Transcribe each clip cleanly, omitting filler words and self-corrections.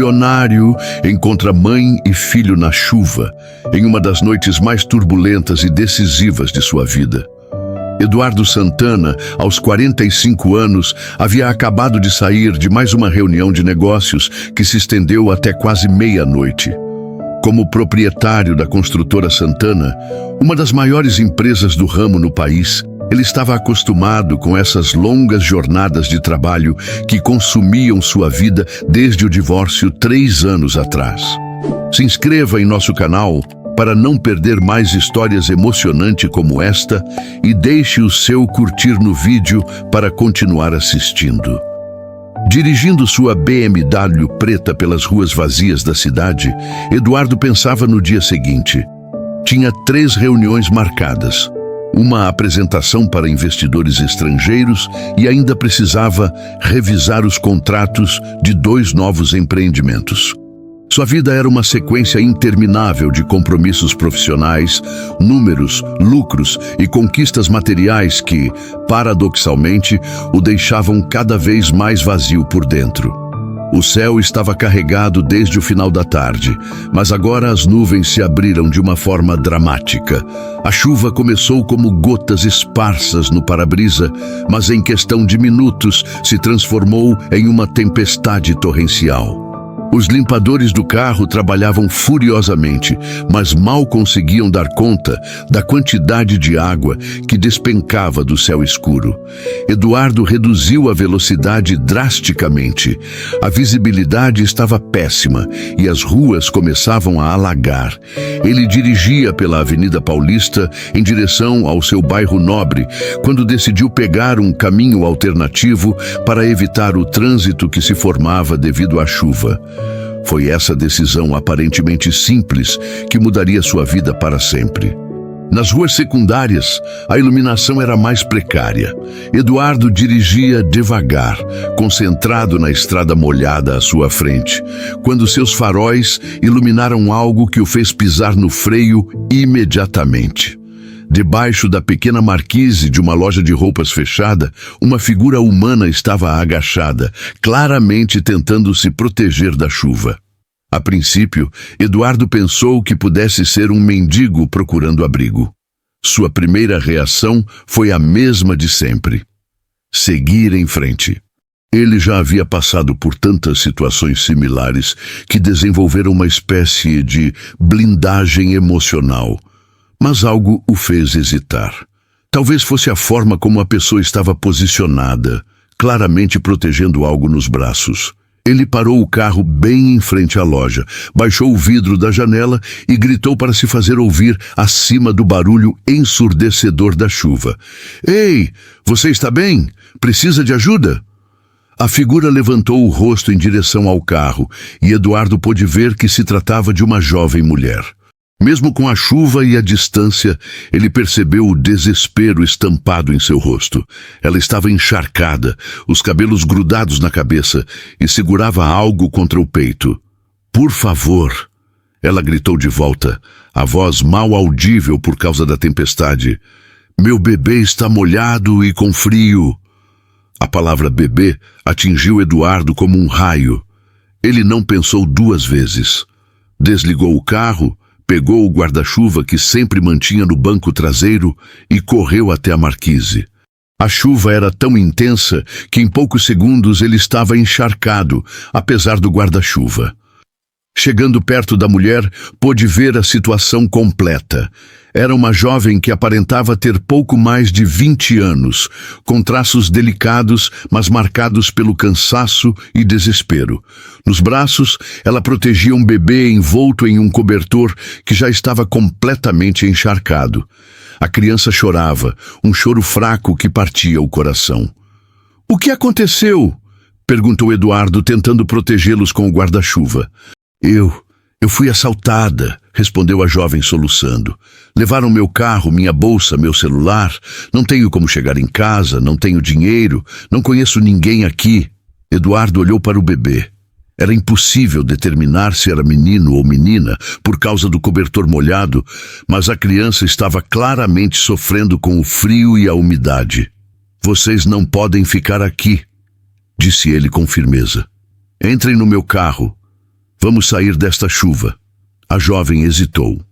milionário encontra mãe e filho na chuva, em uma das noites mais turbulentas e decisivas de sua vida. Eduardo Santana, aos 45 anos, havia acabado de sair de mais uma reunião de negócios que se estendeu até quase meia-noite. Como proprietário da construtora Santana, uma das maiores empresas do ramo no país, ele estava acostumado com essas longas jornadas de trabalho que consumiam sua vida desde o divórcio 3 anos atrás. Se inscreva em nosso canal para não perder mais histórias emocionantes como esta e deixe o seu curtir no vídeo para continuar assistindo. Dirigindo sua BMW preta pelas ruas vazias da cidade, Eduardo pensava no dia seguinte. Tinha 3 reuniões marcadas, uma apresentação para investidores estrangeiros e ainda precisava revisar os contratos de 2 novos empreendimentos. Sua vida era uma sequência interminável de compromissos profissionais, números, lucros e conquistas materiais que, paradoxalmente, o deixavam cada vez mais vazio por dentro. O céu estava carregado desde o final da tarde, mas agora as nuvens se abriram de uma forma dramática. A chuva começou como gotas esparsas no para-brisa, mas em questão de minutos se transformou em uma tempestade torrencial. Os limpadores do carro trabalhavam furiosamente, mas mal conseguiam dar conta da quantidade de água que despencava do céu escuro. Eduardo reduziu a velocidade drasticamente. A visibilidade estava péssima e as ruas começavam a alagar. Ele dirigia pela Avenida Paulista em direção ao seu bairro nobre, quando decidiu pegar um caminho alternativo para evitar o trânsito que se formava devido à chuva. Foi essa decisão aparentemente simples que mudaria sua vida para sempre. Nas ruas secundárias, a iluminação era mais precária. Eduardo dirigia devagar, concentrado na estrada molhada à sua frente, quando seus faróis iluminaram algo que o fez pisar no freio imediatamente. Debaixo da pequena marquise de uma loja de roupas fechada, uma figura humana estava agachada, claramente tentando se proteger da chuva. A princípio, Eduardo pensou que pudesse ser um mendigo procurando abrigo. Sua primeira reação foi a mesma de sempre: seguir em frente. Ele já havia passado por tantas situações similares que desenvolveram uma espécie de blindagem emocional. Mas algo o fez hesitar. Talvez fosse a forma como a pessoa estava posicionada, claramente protegendo algo nos braços. Ele parou o carro bem em frente à loja, baixou o vidro da janela e gritou para se fazer ouvir acima do barulho ensurdecedor da chuva. "Ei, você está bem? Precisa de ajuda?" A figura levantou o rosto em direção ao carro e Eduardo pôde ver que se tratava de uma jovem mulher. Mesmo com a chuva e a distância, ele percebeu o desespero estampado em seu rosto. Ela estava encharcada, os cabelos grudados na cabeça, e segurava algo contra o peito. "Por favor!" Ela gritou de volta, a voz mal audível por causa da tempestade. "Meu bebê está molhado e com frio." A palavra bebê atingiu Eduardo como um raio. Ele não pensou 2 vezes. Desligou o carro, pegou o guarda-chuva que sempre mantinha no banco traseiro e correu até a marquise. A chuva era tão intensa que em poucos segundos ele estava encharcado, apesar do guarda-chuva. Chegando perto da mulher, pôde ver a situação completa. Era uma jovem que aparentava ter pouco mais de 20 anos, com traços delicados, mas marcados pelo cansaço e desespero. Nos braços, ela protegia um bebê envolto em um cobertor que já estava completamente encharcado. A criança chorava, um choro fraco que partia o coração. "O que aconteceu?" perguntou Eduardo, tentando protegê-los com o guarda-chuva. Eu fui assaltada", respondeu a jovem soluçando. "Levaram meu carro, minha bolsa, meu celular. Não tenho como chegar em casa, não tenho dinheiro, não conheço ninguém aqui." Eduardo olhou para o bebê. Era impossível determinar se era menino ou menina por causa do cobertor molhado, mas a criança estava claramente sofrendo com o frio e a umidade. "Vocês não podem ficar aqui", disse ele com firmeza. "Entrem no meu carro." Vamos sair desta chuva. A jovem hesitou.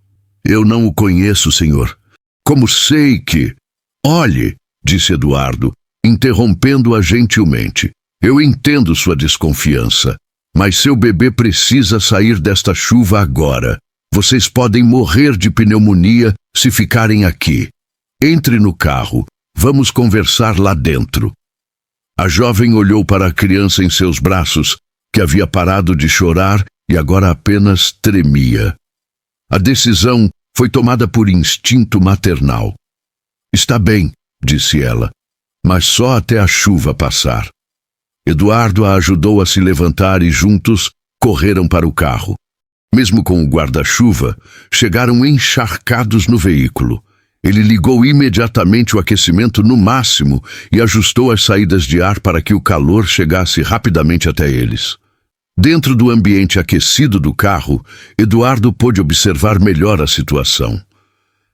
Eu não o conheço, senhor. Como sei que... Olhe, disse Eduardo, interrompendo-a gentilmente. Eu entendo sua desconfiança, mas seu bebê precisa sair desta chuva agora. Vocês podem morrer de pneumonia se ficarem aqui. Entre no carro. Vamos conversar lá dentro. A jovem olhou para a criança em seus braços, que havia parado de chorar e agora apenas tremia. A decisão foi tomada por instinto maternal. Está bem, disse ela, mas só até a chuva passar. Eduardo a ajudou a se levantar e juntos correram para o carro. Mesmo com o guarda-chuva, chegaram encharcados no veículo. Ele ligou imediatamente o aquecimento no máximo e ajustou as saídas de ar para que o calor chegasse rapidamente até eles. Dentro do ambiente aquecido do carro, Eduardo pôde observar melhor a situação.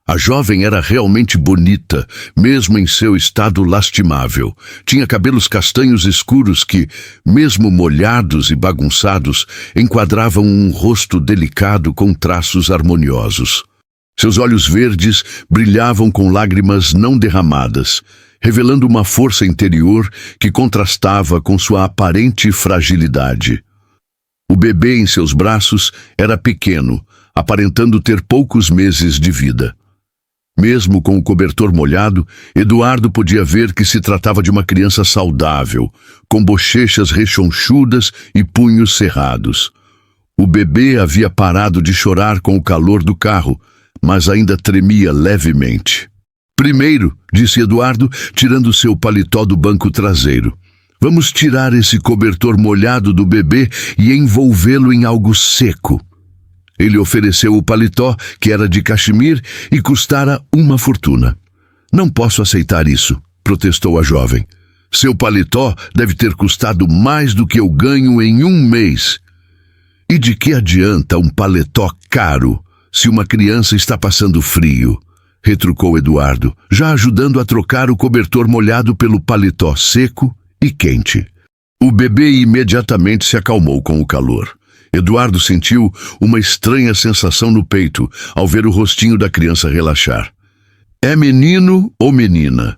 A jovem era realmente bonita, mesmo em seu estado lastimável. Tinha cabelos castanhos escuros que, mesmo molhados e bagunçados, enquadravam um rosto delicado com traços harmoniosos. Seus olhos verdes brilhavam com lágrimas não derramadas, revelando uma força interior que contrastava com sua aparente fragilidade. O bebê em seus braços era pequeno, aparentando ter poucos meses de vida. Mesmo com o cobertor molhado, Eduardo podia ver que se tratava de uma criança saudável, com bochechas rechonchudas e punhos cerrados. O bebê havia parado de chorar com o calor do carro, mas ainda tremia levemente. Primeiro, disse Eduardo, tirando seu paletó do banco traseiro, vamos tirar esse cobertor molhado do bebê e envolvê-lo em algo seco. Ele ofereceu o paletó, que era de cachemir e custara uma fortuna. Não posso aceitar isso, protestou a jovem. Seu paletó deve ter custado mais do que eu ganho em um mês. E de que adianta um paletó caro se uma criança está passando frio? Retrucou Eduardo, já ajudando a trocar o cobertor molhado pelo paletó seco e quente. O bebê imediatamente se acalmou com o calor. Eduardo sentiu uma estranha sensação no peito ao ver o rostinho da criança relaxar. É menino ou menina?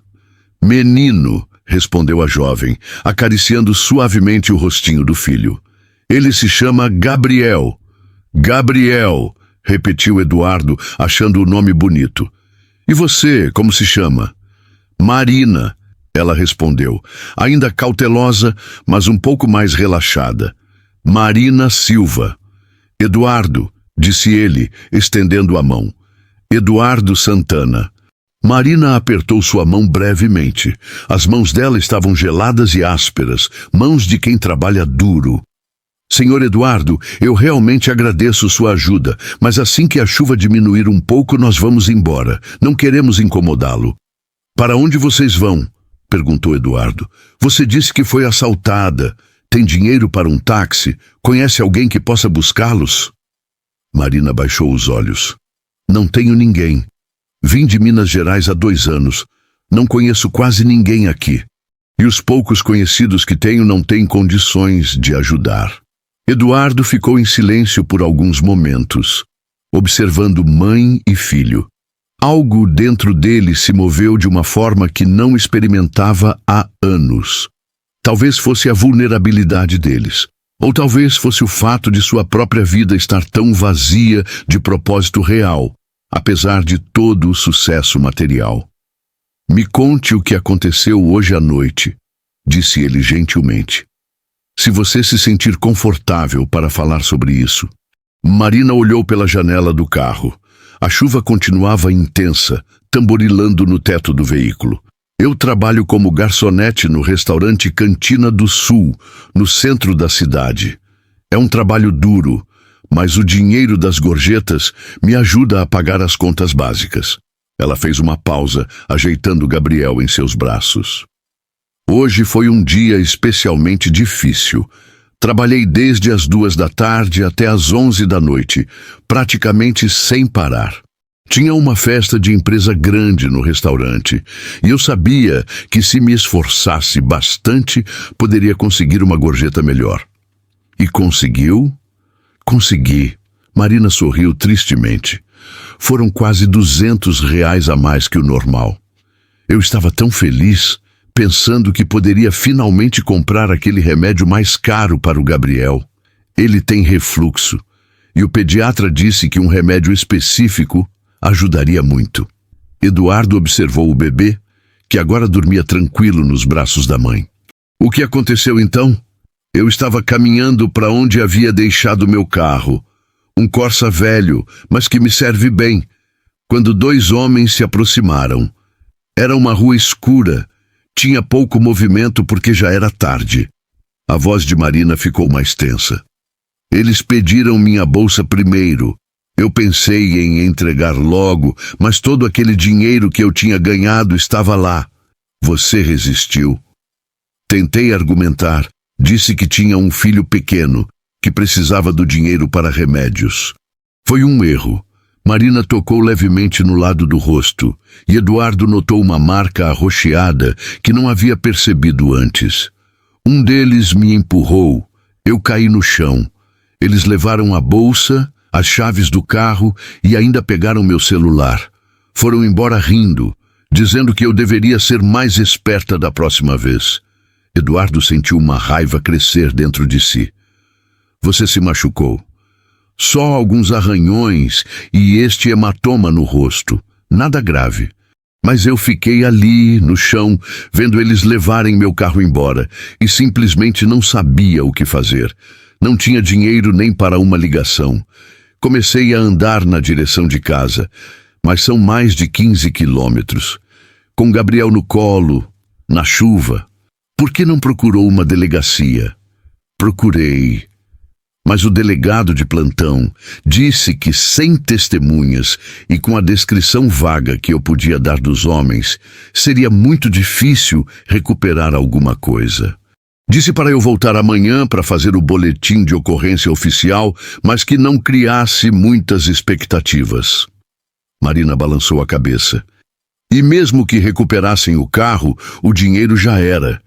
Menino, respondeu a jovem, acariciando suavemente o rostinho do filho. Ele se chama Gabriel. Gabriel, repetiu Eduardo, achando o nome bonito. E você, como se chama? Marina, ela respondeu, ainda cautelosa, mas um pouco mais relaxada. Marina Silva. Eduardo, disse ele, estendendo a mão. Eduardo Santana. Marina apertou sua mão brevemente. As mãos dela estavam geladas e ásperas, mãos de quem trabalha duro. Senhor Eduardo, eu realmente agradeço sua ajuda, mas assim que a chuva diminuir um pouco, nós vamos embora. Não queremos incomodá-lo. Para onde vocês vão? Perguntou Eduardo. Você disse que foi assaltada. Tem dinheiro para um táxi? Conhece alguém que possa buscá-los? Marina baixou os olhos. Não tenho ninguém. Vim de Minas Gerais há 2 anos. Não conheço quase ninguém aqui. E os poucos conhecidos que tenho não têm condições de ajudar. Eduardo ficou em silêncio por alguns momentos, observando mãe e filho. Algo dentro dele se moveu de uma forma que não experimentava há anos. Talvez fosse a vulnerabilidade deles, ou talvez fosse o fato de sua própria vida estar tão vazia de propósito real, apesar de todo o sucesso material. Me conte o que aconteceu hoje à noite, disse ele gentilmente. Se você se sentir confortável para falar sobre isso. Marina olhou pela janela do carro. A chuva continuava intensa, tamborilando no teto do veículo. Eu trabalho como garçonete no restaurante Cantina do Sul, no centro da cidade. É um trabalho duro, mas o dinheiro das gorjetas me ajuda a pagar as contas básicas. Ela fez uma pausa, ajeitando Gabriel em seus braços. Hoje foi um dia especialmente difícil. Trabalhei desde as 2 da tarde até as 11 da noite, praticamente sem parar. Tinha uma festa de empresa grande no restaurante, e eu sabia que se me esforçasse bastante, poderia conseguir uma gorjeta melhor. E conseguiu? Consegui. Marina sorriu tristemente. Foram quase R$ 200 a mais que o normal. Eu estava tão feliz, pensando que poderia finalmente comprar aquele remédio mais caro para o Gabriel. Ele tem refluxo, e o pediatra disse que um remédio específico ajudaria muito. Eduardo observou o bebê, que agora dormia tranquilo nos braços da mãe. O que aconteceu então? Eu estava caminhando para onde havia deixado meu carro, um Corsa velho, mas que me serve bem, quando 2 homens se aproximaram. Era uma rua escura, tinha pouco movimento porque já era tarde. A voz de Marina ficou mais tensa. Eles pediram minha bolsa primeiro. Eu pensei em entregar logo, mas todo aquele dinheiro que eu tinha ganhado estava lá. Você resistiu. Tentei argumentar. Disse que tinha um filho pequeno, que precisava do dinheiro para remédios. Foi um erro. Marina tocou levemente no lado do rosto, e Eduardo notou uma marca arroxeada que não havia percebido antes. Um deles me empurrou. Eu caí no chão. Eles levaram a bolsa, as chaves do carro e ainda pegaram meu celular. Foram embora rindo, dizendo que eu deveria ser mais esperta da próxima vez. Eduardo sentiu uma raiva crescer dentro de si. Você se machucou. Só alguns arranhões e este hematoma no rosto. Nada grave. Mas eu fiquei ali, no chão, vendo eles levarem meu carro embora e simplesmente não sabia o que fazer. Não tinha dinheiro nem para uma ligação. Comecei a andar na direção de casa, mas são mais de 15 quilômetros. Com Gabriel no colo, na chuva. Por que não procurou uma delegacia? Procurei. Mas o delegado de plantão disse que sem testemunhas e com a descrição vaga que eu podia dar dos homens, seria muito difícil recuperar alguma coisa. Disse para eu voltar amanhã para fazer o boletim de ocorrência oficial, mas que não criasse muitas expectativas. Marina balançou a cabeça. E mesmo que recuperassem o carro, o dinheiro já era.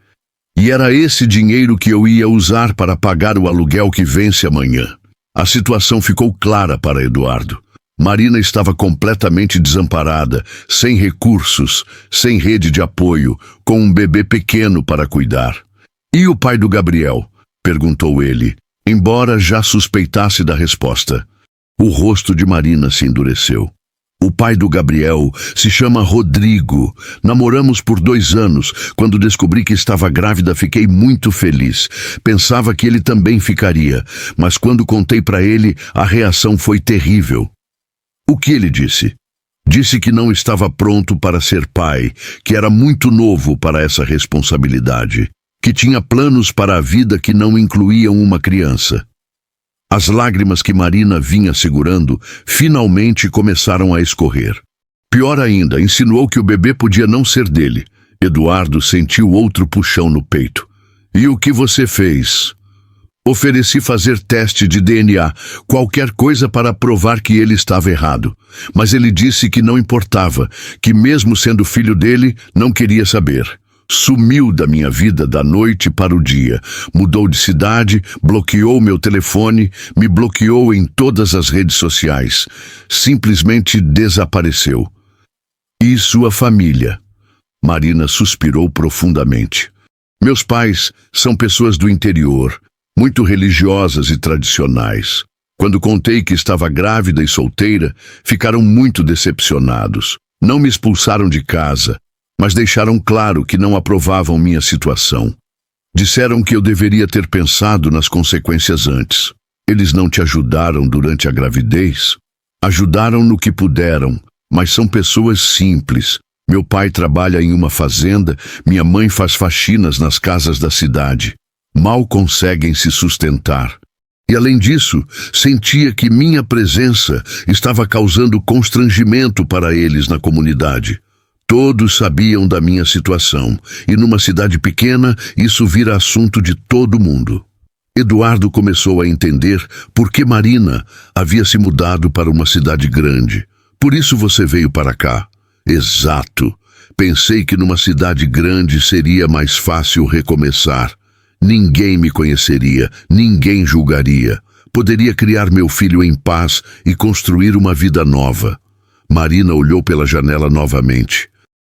E era esse dinheiro que eu ia usar para pagar o aluguel que vence amanhã. A situação ficou clara para Eduardo. Marina estava completamente desamparada, sem recursos, sem rede de apoio, com um bebê pequeno para cuidar. E o pai do Gabriel? Perguntou ele, embora já suspeitasse da resposta. O rosto de Marina se endureceu. O pai do Gabriel se chama Rodrigo. Namoramos por 2 anos. Quando descobri que estava grávida, fiquei muito feliz. Pensava que ele também ficaria, mas quando contei para ele, a reação foi terrível. O que ele disse? Disse que não estava pronto para ser pai, que era muito novo para essa responsabilidade, que tinha planos para a vida que não incluíam uma criança. As lágrimas que Marina vinha segurando finalmente começaram a escorrer. Pior ainda, insinuou que o bebê podia não ser dele. Eduardo sentiu outro puxão no peito. E o que você fez? Ofereci fazer teste de DNA, qualquer coisa para provar que ele estava errado. Mas ele disse que não importava, que mesmo sendo filho dele, não queria saber. Sumiu da minha vida da noite para o dia. Mudou de cidade, bloqueou meu telefone, me bloqueou em todas as redes sociais. Simplesmente desapareceu. E sua família? Marina suspirou profundamente. Meus pais são pessoas do interior, muito religiosas e tradicionais. Quando contei que estava grávida e solteira, ficaram muito decepcionados. Não me expulsaram de casa, mas deixaram claro que não aprovavam minha situação. Disseram que eu deveria ter pensado nas consequências antes. Eles não te ajudaram durante a gravidez? Ajudaram no que puderam, mas são pessoas simples. Meu pai trabalha em uma fazenda, minha mãe faz faxinas nas casas da cidade. Mal conseguem se sustentar. E além disso, sentia que minha presença estava causando constrangimento para eles na comunidade. Todos sabiam da minha situação, e numa cidade pequena, isso vira assunto de todo mundo. Eduardo começou a entender por que Marina havia se mudado para uma cidade grande. Por isso você veio para cá. Exato. Pensei que numa cidade grande seria mais fácil recomeçar. Ninguém me conheceria, ninguém julgaria. poderia criar meu filho em paz e construir uma vida nova. Marina olhou pela janela novamente.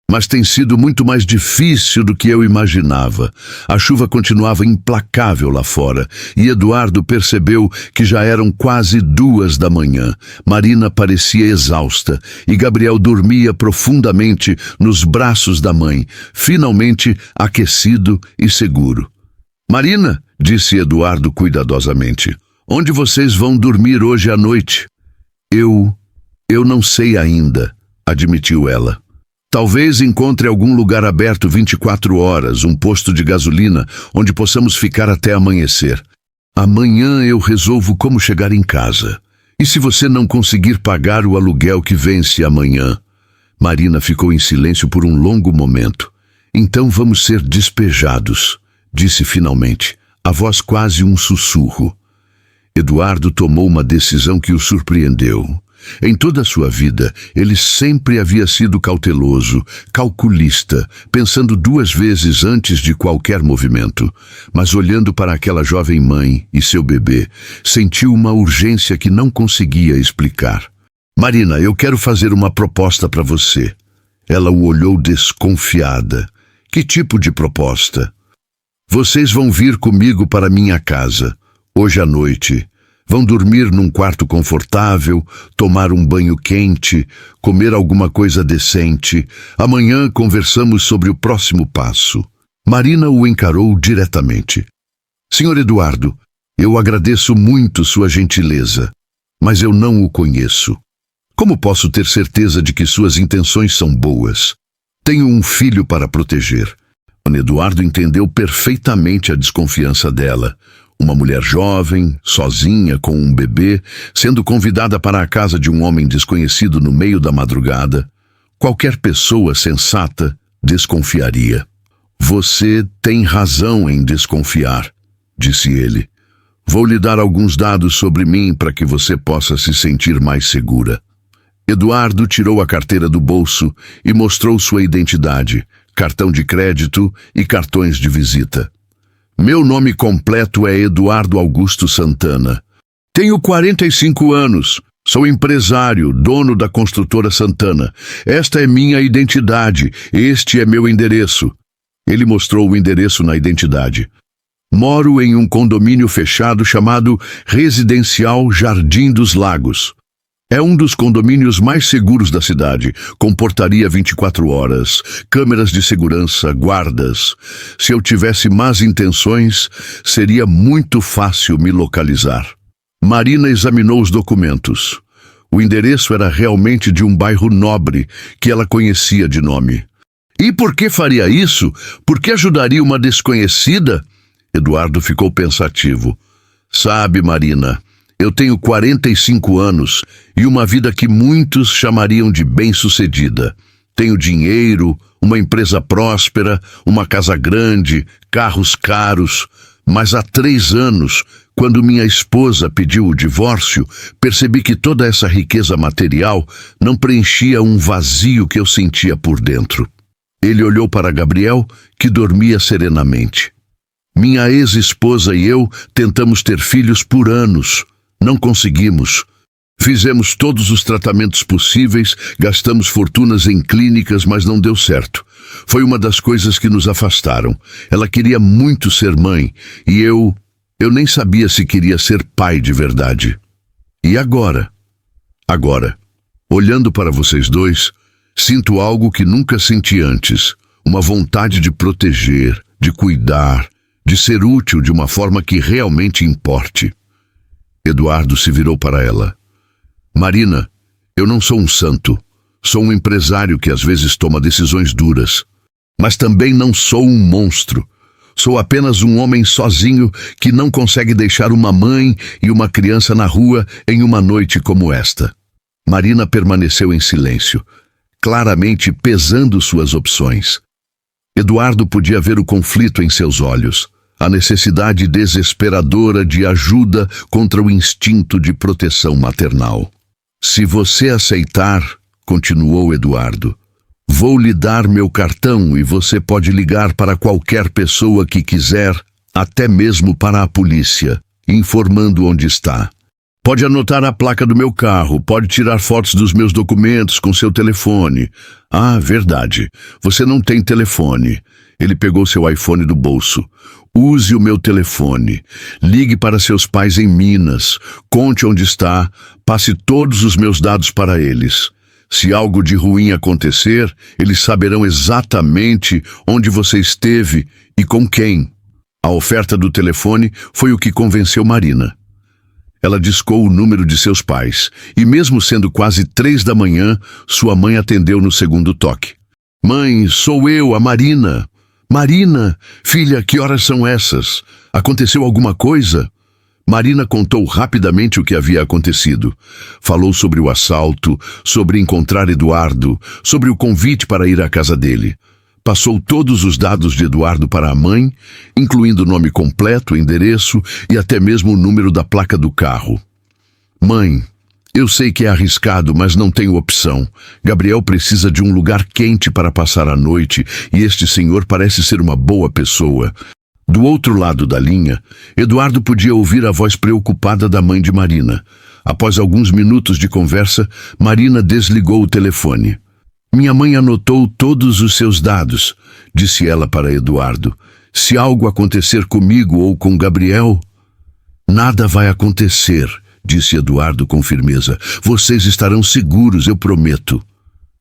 Mas tem sido muito mais difícil do que eu imaginava. A chuva continuava implacável lá fora e Eduardo percebeu que já eram quase 2 da manhã. Marina parecia exausta e Gabriel dormia profundamente nos braços da mãe, finalmente aquecido e seguro. Marina, disse Eduardo cuidadosamente, onde vocês vão dormir hoje à noite? Eu não sei ainda, admitiu ela. Talvez encontre algum lugar aberto 24 horas, um posto de gasolina, onde possamos ficar até amanhecer. Amanhã eu resolvo como chegar em casa. E se você não conseguir pagar o aluguel que vence amanhã? Marina ficou em silêncio por um longo momento. Então vamos ser despejados, disse finalmente, a voz quase um sussurro. Eduardo tomou uma decisão que o surpreendeu. Em toda a sua vida, ele sempre havia sido cauteloso, calculista, pensando 2 vezes antes de qualquer movimento. Mas olhando para aquela jovem mãe e seu bebê, sentiu uma urgência que não conseguia explicar. Marina, eu quero fazer uma proposta para você. Ela o olhou desconfiada. Que tipo de proposta? Vocês vão vir comigo para minha casa, hoje à noite. Vão dormir num quarto confortável, tomar um banho quente, comer alguma coisa decente. Amanhã conversamos sobre o próximo passo. Marina o encarou diretamente. Senhor Eduardo, eu agradeço muito sua gentileza, mas eu não o conheço. Como posso ter certeza de que suas intenções são boas? Tenho um filho para proteger. Eduardo entendeu perfeitamente a desconfiança dela. Uma mulher jovem, sozinha, com um bebê, sendo convidada para a casa de um homem desconhecido no meio da madrugada. Qualquer pessoa sensata desconfiaria. Você tem razão em desconfiar, disse ele. Vou lhe dar alguns dados sobre mim para que você possa se sentir mais segura. Eduardo tirou a carteira do bolso e mostrou sua identidade, cartão de crédito e cartões de visita. Meu nome completo é Eduardo Augusto Santana. Tenho 45 anos. Sou empresário, dono da construtora Santana. Esta é minha identidade. Este é meu endereço. Ele mostrou o endereço na identidade. Moro em um condomínio fechado chamado Residencial Jardim dos Lagos. É um dos condomínios mais seguros da cidade, com portaria 24 horas, câmeras de segurança, guardas. Se eu tivesse más intenções, seria muito fácil me localizar. Marina examinou os documentos. O endereço era realmente de um bairro nobre, que ela conhecia de nome. E por que faria isso? Por que ajudaria uma desconhecida? Eduardo ficou pensativo. Sabe, Marina, eu tenho 45 anos e uma vida que muitos chamariam de bem-sucedida. Tenho dinheiro, uma empresa próspera, uma casa grande, carros caros. Mas há 3 anos, quando minha esposa pediu o divórcio, percebi que toda essa riqueza material não preenchia um vazio que eu sentia por dentro. Ele olhou para Gabriel, que dormia serenamente. Minha ex-esposa e eu tentamos ter filhos por anos. Não conseguimos. Fizemos todos os tratamentos possíveis, gastamos fortunas em clínicas, mas não deu certo. Foi uma das coisas que nos afastaram. Ela queria muito ser mãe, e eu nem sabia se queria ser pai de verdade. E agora? Agora, olhando para vocês dois, sinto algo que nunca senti antes. Uma vontade de proteger, de cuidar, de ser útil de uma forma que realmente importe. Eduardo se virou para ela. Marina, eu não sou um santo. Sou um empresário que às vezes toma decisões duras. Mas também não sou um monstro. Sou apenas um homem sozinho que não consegue deixar uma mãe e uma criança na rua em uma noite como esta. Marina permaneceu em silêncio, claramente pesando suas opções. Eduardo podia ver o conflito em seus olhos. A necessidade desesperadora de ajuda contra o instinto de proteção maternal. Se você aceitar, continuou Eduardo, vou lhe dar meu cartão e você pode ligar para qualquer pessoa que quiser, até mesmo para a polícia. informando onde está. Pode anotar a placa do meu carro, pode tirar fotos dos meus documentos com seu telefone. Ah, verdade, você não tem telefone. Ele pegou seu iPhone do bolso. Use o meu telefone. Ligue para seus pais em Minas. Conte onde está. Passe todos os meus dados para eles. Se algo de ruim acontecer, eles saberão exatamente onde você esteve e com quem. A oferta do telefone foi o que convenceu Marina. Ela discou o número de seus pais, e mesmo sendo quase 3 da manhã, sua mãe atendeu no segundo toque. Mãe, sou eu, a Marina. Marina, filha, que horas são essas? Aconteceu alguma coisa? Marina contou rapidamente o que havia acontecido. Falou sobre o assalto, sobre encontrar Eduardo, sobre o convite para ir à casa dele. Passou todos os dados de Eduardo para a mãe, incluindo o nome completo, endereço e até mesmo o número da placa do carro. Mãe, eu sei que é arriscado, mas não tenho opção. Gabriel precisa de um lugar quente para passar a noite e este senhor parece ser uma boa pessoa. Do outro lado da linha, Eduardo podia ouvir a voz preocupada da mãe de Marina. Após alguns minutos de conversa, Marina desligou o telefone. Minha mãe anotou todos os seus dados, disse ela para Eduardo. Se algo acontecer comigo ou com Gabriel... Nada vai acontecer, disse Eduardo com firmeza. Vocês estarão seguros, eu prometo.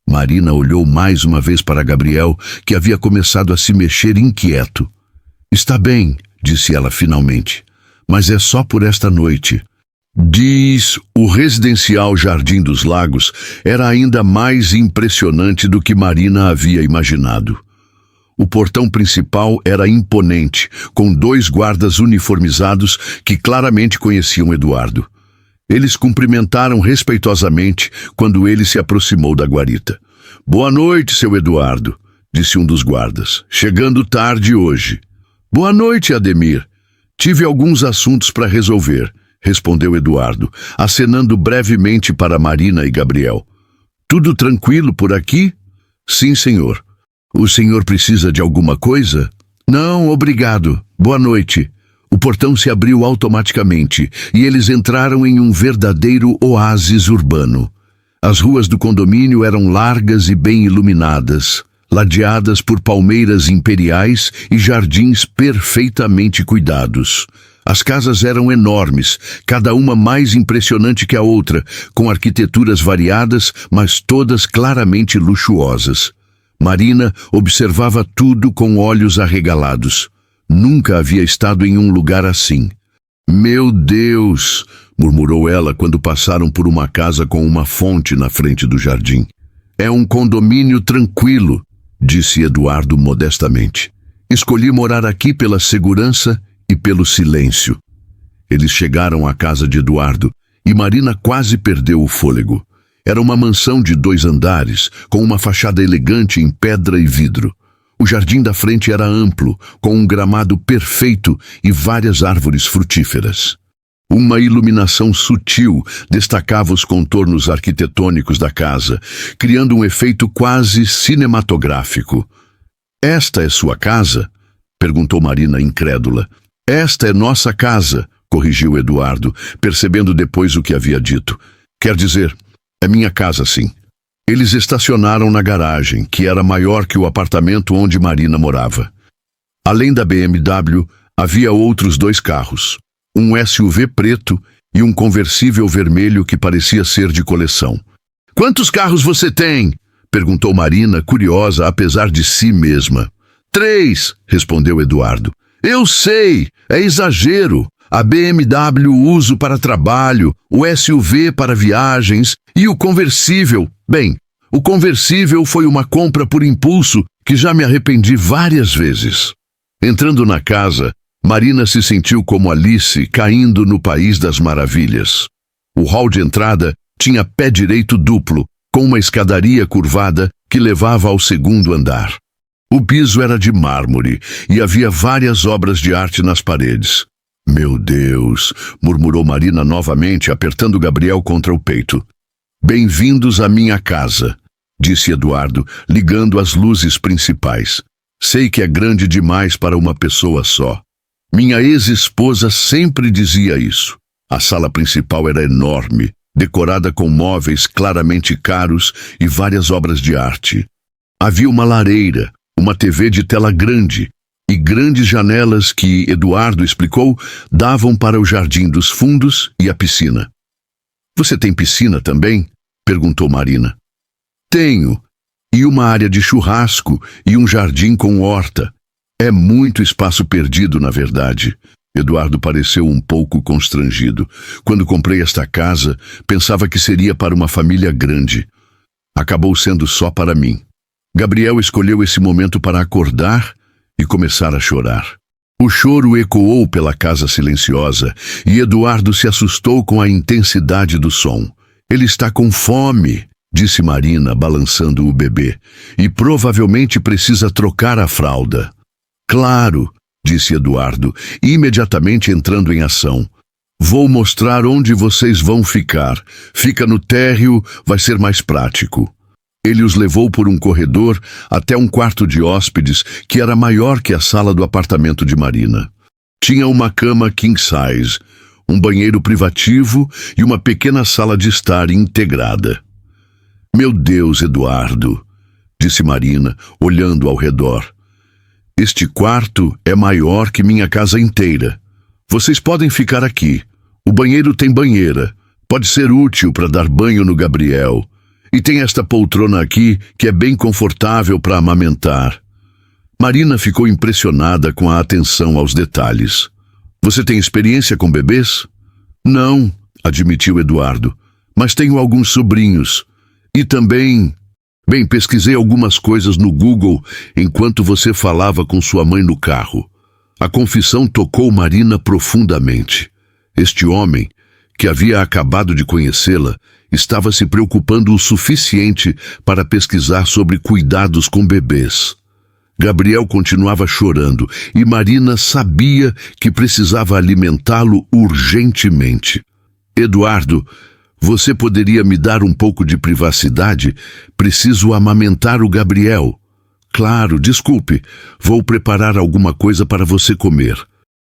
Marina olhou mais uma vez para Gabriel, que havia começado a se mexer inquieto. Está bem, disse ela finalmente, mas é só por esta noite. O residencial Jardim dos Lagos era ainda mais impressionante do que Marina havia imaginado. O portão principal era imponente, com 2 guardas uniformizados que claramente conheciam Eduardo. Eles cumprimentaram respeitosamente quando ele se aproximou da guarita. Boa noite, seu Eduardo, disse um dos guardas, chegando tarde hoje. Boa noite, Ademir. Tive alguns assuntos para resolver, respondeu Eduardo, acenando brevemente para Marina e Gabriel. Tudo tranquilo por aqui? Sim, senhor. O senhor precisa de alguma coisa? Não, obrigado. Boa noite. O portão se abriu automaticamente e eles entraram em um verdadeiro oásis urbano. As ruas do condomínio eram largas e bem iluminadas, ladeadas por palmeiras imperiais e jardins perfeitamente cuidados. As casas eram enormes, cada uma mais impressionante que a outra, com arquiteturas variadas, mas todas claramente luxuosas. Marina observava tudo com olhos arregalados. Nunca havia estado em um lugar assim. Meu Deus! Murmurou ela quando passaram por uma casa com uma fonte na frente do jardim. É um condomínio tranquilo, disse Eduardo modestamente. Escolhi morar aqui pela segurança e pelo silêncio. Eles chegaram à casa de Eduardo e Marina quase perdeu o fôlego. Era uma mansão de 2 andares, com uma fachada elegante em pedra e vidro. O jardim da frente era amplo, com um gramado perfeito e várias árvores frutíferas. Uma iluminação sutil destacava os contornos arquitetônicos da casa, criando um efeito quase cinematográfico. Esta é sua casa? Perguntou Marina incrédula. Esta é nossa casa, corrigiu Eduardo, percebendo depois o que havia dito. Quer dizer, é minha casa, sim. Eles estacionaram na garagem, que era maior que o apartamento onde Marina morava. Além da BMW, havia outros 2 carros, um SUV preto e um conversível vermelho que parecia ser de coleção. Quantos carros você tem? Perguntou Marina, curiosa apesar de si mesma. 3, respondeu Eduardo. Eu sei, é exagero. A BMW uso para trabalho, o SUV para viagens e o conversível. Bem, o conversível foi uma compra por impulso que já me arrependi várias vezes. Entrando na casa, Marina se sentiu como Alice caindo no País das Maravilhas. O hall de entrada tinha pé direito duplo, com uma escadaria curvada que levava ao 2º andar. O piso era de mármore e havia várias obras de arte nas paredes. Meu Deus, murmurou Marina novamente, apertando Gabriel contra o peito. Bem-vindos à minha casa, disse Eduardo, ligando as luzes principais. Sei que é grande demais para uma pessoa só. Minha ex-esposa sempre dizia isso. A sala principal era enorme, decorada com móveis claramente caros e várias obras de arte. Havia uma lareira, uma TV de tela grande e grandes janelas que, Eduardo explicou, davam para o jardim dos fundos e a piscina. Você tem piscina também? Perguntou Marina. Tenho, e uma área de churrasco e um jardim com horta. É muito espaço perdido, na verdade. Eduardo pareceu um pouco constrangido. Quando comprei esta casa, pensava que seria para uma família grande. Acabou sendo só para mim. Gabriel escolheu esse momento para acordar e começar a chorar. O choro ecoou pela casa silenciosa e Eduardo se assustou com a intensidade do som. Ele está com fome, disse Marina, balançando o bebê, e provavelmente precisa trocar a fralda. Claro, disse Eduardo, imediatamente entrando em ação. Vou mostrar onde vocês vão ficar. Fica no térreo, vai ser mais prático. Ele os levou por um corredor até um quarto de hóspedes que era maior que a sala do apartamento de Marina. Tinha uma cama king size, um banheiro privativo e uma pequena sala de estar integrada. Meu Deus, Eduardo, disse Marina, olhando ao redor. Este quarto é maior que minha casa inteira. Vocês podem ficar aqui. O banheiro tem banheira. Pode ser útil para dar banho no Gabriel. E tem esta poltrona aqui que é bem confortável para amamentar. Marina ficou impressionada com a atenção aos detalhes. Você tem experiência com bebês? Não, admitiu Eduardo, mas tenho alguns sobrinhos. E também... Bem, pesquisei algumas coisas no Google enquanto você falava com sua mãe no carro. A confissão tocou Marina profundamente. Este homem, que havia acabado de conhecê-la, estava se preocupando o suficiente para pesquisar sobre cuidados com bebês. Gabriel continuava chorando e Marina sabia que precisava alimentá-lo urgentemente. Eduardo, você poderia me dar um pouco de privacidade? Preciso amamentar o Gabriel. Claro, desculpe. Vou preparar alguma coisa para você comer.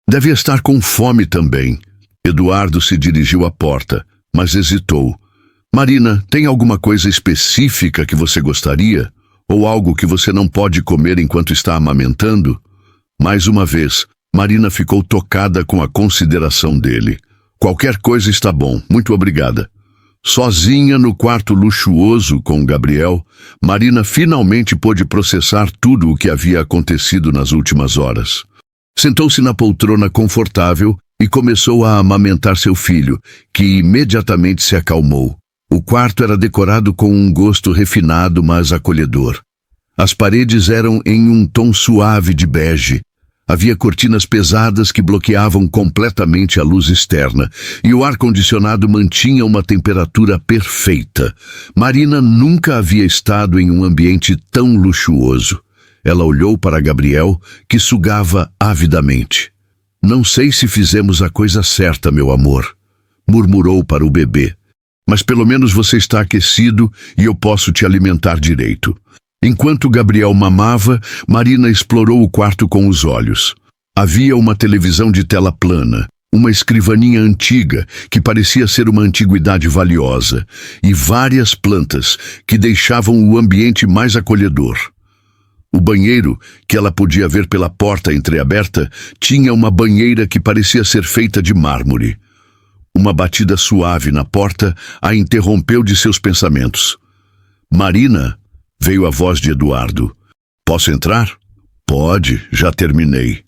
Deve estar com fome também. Eduardo se dirigiu à porta, mas hesitou. Marina, tem alguma coisa específica que você gostaria? Ou algo que você não pode comer enquanto está amamentando? Mais uma vez, Marina ficou tocada com a consideração dele. Qualquer coisa está bom, muito obrigada. Sozinha no quarto luxuoso com Gabriel, Marina finalmente pôde processar tudo o que havia acontecido nas últimas horas. Sentou-se na poltrona confortável e começou a amamentar seu filho, que imediatamente se acalmou. O quarto era decorado com um gosto refinado, mas acolhedor. As paredes eram em um tom suave de bege. Havia cortinas pesadas que bloqueavam completamente a luz externa, e o ar-condicionado mantinha uma temperatura perfeita. Marina nunca havia estado em um ambiente tão luxuoso. Ela olhou para Gabriel, que sugava avidamente. Não sei se fizemos a coisa certa, meu amor, murmurou para o bebê. Mas pelo menos você está aquecido e eu posso te alimentar direito. Enquanto Gabriel mamava, Marina explorou o quarto com os olhos. Havia uma televisão de tela plana, uma escrivaninha antiga, que parecia ser uma antiguidade valiosa, e várias plantas que deixavam o ambiente mais acolhedor. O banheiro, que ela podia ver pela porta entreaberta, tinha uma banheira que parecia ser feita de mármore. Uma batida suave na porta a interrompeu de seus pensamentos. Marina, veio a voz de Eduardo. Posso entrar? Pode, já terminei.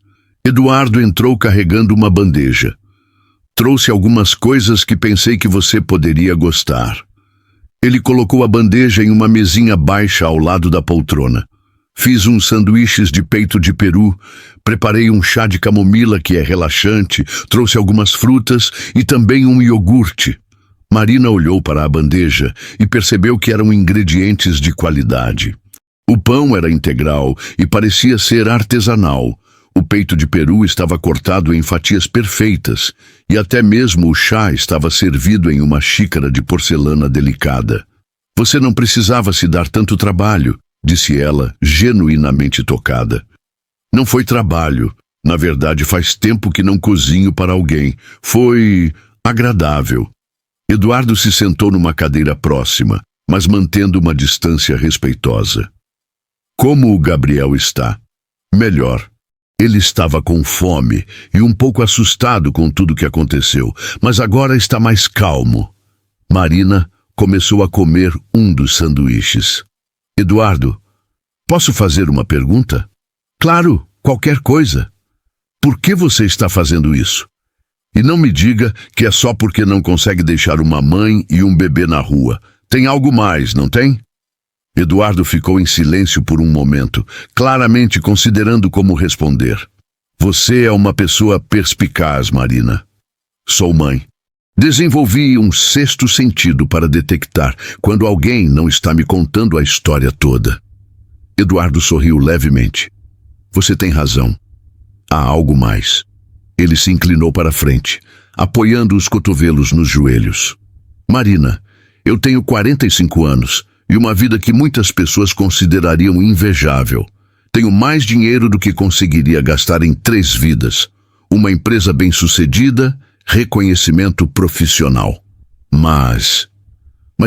Eduardo entrou carregando uma bandeja. Trouxe algumas coisas que pensei que você poderia gostar. Ele colocou a bandeja em uma mesinha baixa ao lado da poltrona. Fiz uns sanduíches de peito de peru, preparei um chá de camomila que é relaxante, trouxe algumas frutas e também um iogurte. Marina olhou para a bandeja e percebeu que eram ingredientes de qualidade. O pão era integral e parecia ser artesanal. O peito de peru estava cortado em fatias perfeitas e até mesmo o chá estava servido em uma xícara de porcelana delicada. Você não precisava se dar tanto trabalho, disse ela, genuinamente tocada. Não foi trabalho. Na verdade, faz tempo que não cozinho para alguém. Foi agradável. Eduardo se sentou numa cadeira próxima, mas mantendo uma distância respeitosa. Como o Gabriel está? Melhor. Ele estava com fome e um pouco assustado com tudo que aconteceu, mas agora está mais calmo. Marina começou a comer um dos sanduíches. Eduardo, posso fazer uma pergunta? Claro, qualquer coisa. Por que você está fazendo isso? E não me diga que é só porque não consegue deixar uma mãe e um bebê na rua. Tem algo mais, não tem? Eduardo ficou em silêncio por um momento, claramente considerando como responder. Você é uma pessoa perspicaz, Marina. Sou mãe. Desenvolvi um sexto sentido para detectar quando alguém não está me contando a história toda. Eduardo sorriu levemente. Você tem razão. Há algo mais. Ele se inclinou para a frente, apoiando os cotovelos nos joelhos. Marina, eu tenho 45 anos e uma vida que muitas pessoas considerariam invejável. Tenho mais dinheiro do que conseguiria gastar em 3 vidas. Uma empresa bem-sucedida, reconhecimento profissional. Mas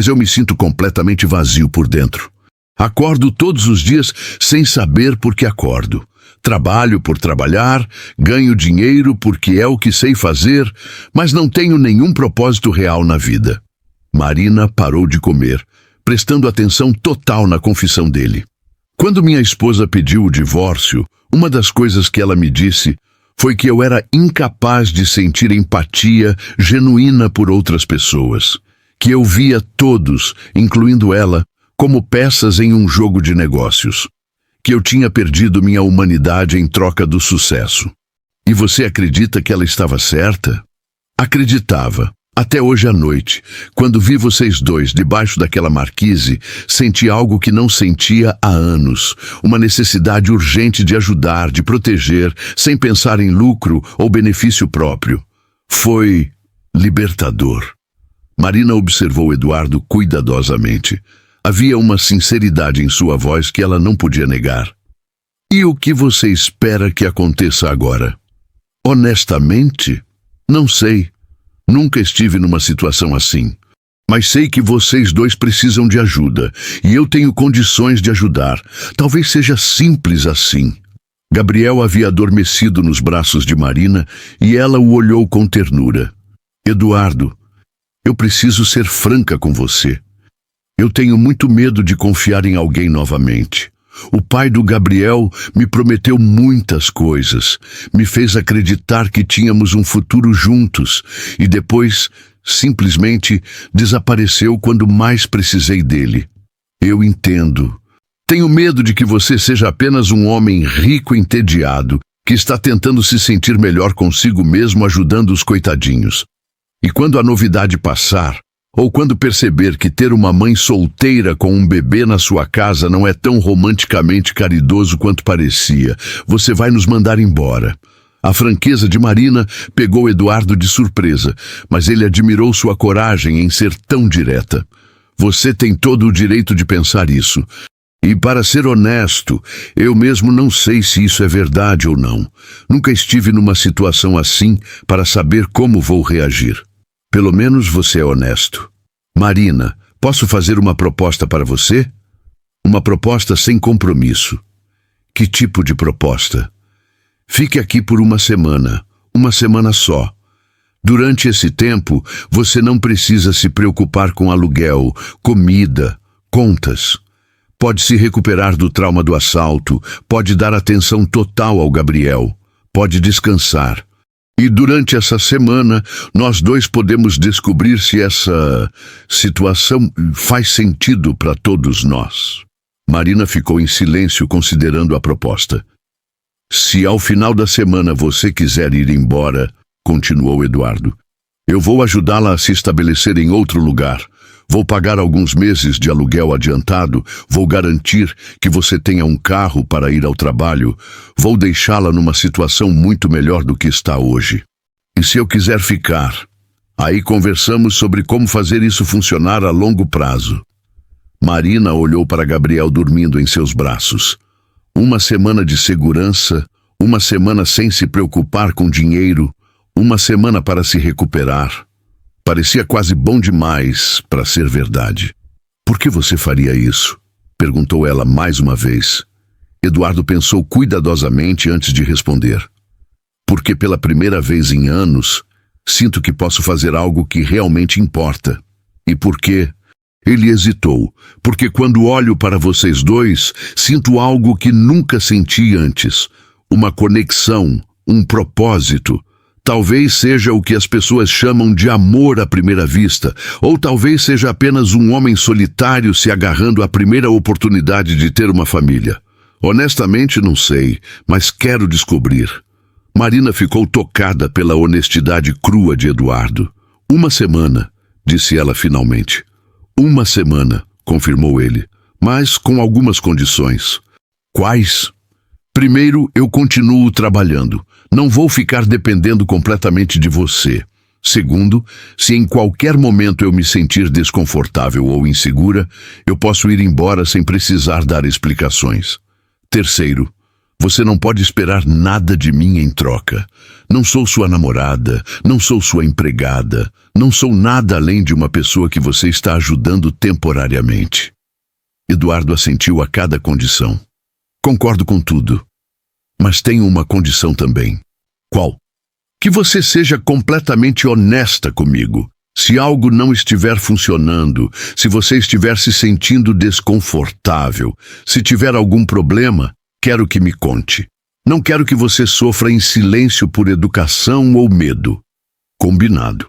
eu me sinto completamente vazio por dentro. Acordo todos os dias sem saber por que acordo. Trabalho por trabalhar, ganho dinheiro porque é o que sei fazer, mas não tenho nenhum propósito real na vida. Marina parou de comer, prestando atenção total na confissão dele. Quando minha esposa pediu o divórcio, uma das coisas que ela me disse foi que eu era incapaz de sentir empatia genuína por outras pessoas, que eu via todos, incluindo ela, como peças em um jogo de negócios, que eu tinha perdido minha humanidade em troca do sucesso. E você acredita que ela estava certa? Acreditava. Até hoje à noite, quando vi vocês dois debaixo daquela marquise, senti algo que não sentia há anos, uma necessidade urgente de ajudar, de proteger, sem pensar em lucro ou benefício próprio. Foi libertador. Marina observou Eduardo cuidadosamente. Havia uma sinceridade em sua voz que ela não podia negar. E o que você espera que aconteça agora? Honestamente, não sei. Nunca estive numa situação assim. Mas sei que vocês dois precisam de ajuda, e eu tenho condições de ajudar. Talvez seja simples assim. Gabriel havia adormecido nos braços de Marina, e ela o olhou com ternura. Eduardo, eu preciso ser franca com você. Eu tenho muito medo de confiar em alguém novamente. O pai do Gabriel me prometeu muitas coisas, me fez acreditar que tínhamos um futuro juntos e depois, simplesmente, desapareceu quando mais precisei dele. Eu entendo. Tenho medo de que você seja apenas um homem rico e entediado que está tentando se sentir melhor consigo mesmo ajudando os coitadinhos. E quando a novidade passar, ou quando perceber que ter uma mãe solteira com um bebê na sua casa não é tão romanticamente caridoso quanto parecia, você vai nos mandar embora. A franqueza de Marina pegou Eduardo de surpresa, mas ele admirou sua coragem em ser tão direta. Você tem todo o direito de pensar isso. E para ser honesto, eu mesmo não sei se isso é verdade ou não. Nunca estive numa situação assim para saber como vou reagir. Pelo menos você é honesto. Marina, posso fazer uma proposta para você? Uma proposta sem compromisso. Que tipo de proposta? Fique aqui por uma semana só. Durante esse tempo, você não precisa se preocupar com aluguel, comida, contas. Pode se recuperar do trauma do assalto, pode dar atenção total ao Gabriel, pode descansar. E durante essa semana, nós dois podemos descobrir se essa situação faz sentido para todos nós. Marina ficou em silêncio considerando a proposta. Se ao final da semana você quiser ir embora, continuou Eduardo, eu vou ajudá-la a se estabelecer em outro lugar. Vou pagar alguns meses de aluguel adiantado, vou garantir que você tenha um carro para ir ao trabalho, vou deixá-la numa situação muito melhor do que está hoje. E se eu quiser ficar, aí conversamos sobre como fazer isso funcionar a longo prazo. Marina olhou para Gabriel dormindo em seus braços. Uma semana de segurança, Uma semana sem se preocupar com dinheiro, uma semana para se recuperar. Parecia quase bom demais para ser verdade. Por que você faria isso? Perguntou ela mais uma vez. Eduardo pensou cuidadosamente antes de responder. Porque pela primeira vez em anos, sinto que posso fazer algo que realmente importa. E por quê? Ele hesitou, porque quando olho para vocês dois, sinto algo que nunca senti antes. Uma conexão, um propósito. Talvez seja o que as pessoas chamam de amor à primeira vista, ou talvez seja apenas um homem solitário se agarrando à primeira oportunidade de ter uma família. Honestamente não sei, mas quero descobrir. Marina ficou tocada pela honestidade crua de Eduardo. Uma semana, disse ela finalmente. Uma semana, confirmou ele, mas com algumas condições. Quais? Primeiro, eu continuo trabalhando. Não vou ficar dependendo completamente de você. Segundo, se em qualquer momento eu me sentir desconfortável ou insegura, eu posso ir embora sem precisar dar explicações. Terceiro, você não pode esperar nada de mim em troca. Não sou sua namorada, não sou sua empregada, não sou nada além de uma pessoa que você está ajudando temporariamente. Eduardo assentiu a cada condição. Concordo com tudo. Mas tenho uma condição também. Qual? Que você seja completamente honesta comigo. Se algo não estiver funcionando, se você estiver se sentindo desconfortável, se tiver algum problema, quero que me conte. Não quero que você sofra em silêncio por educação ou medo. Combinado.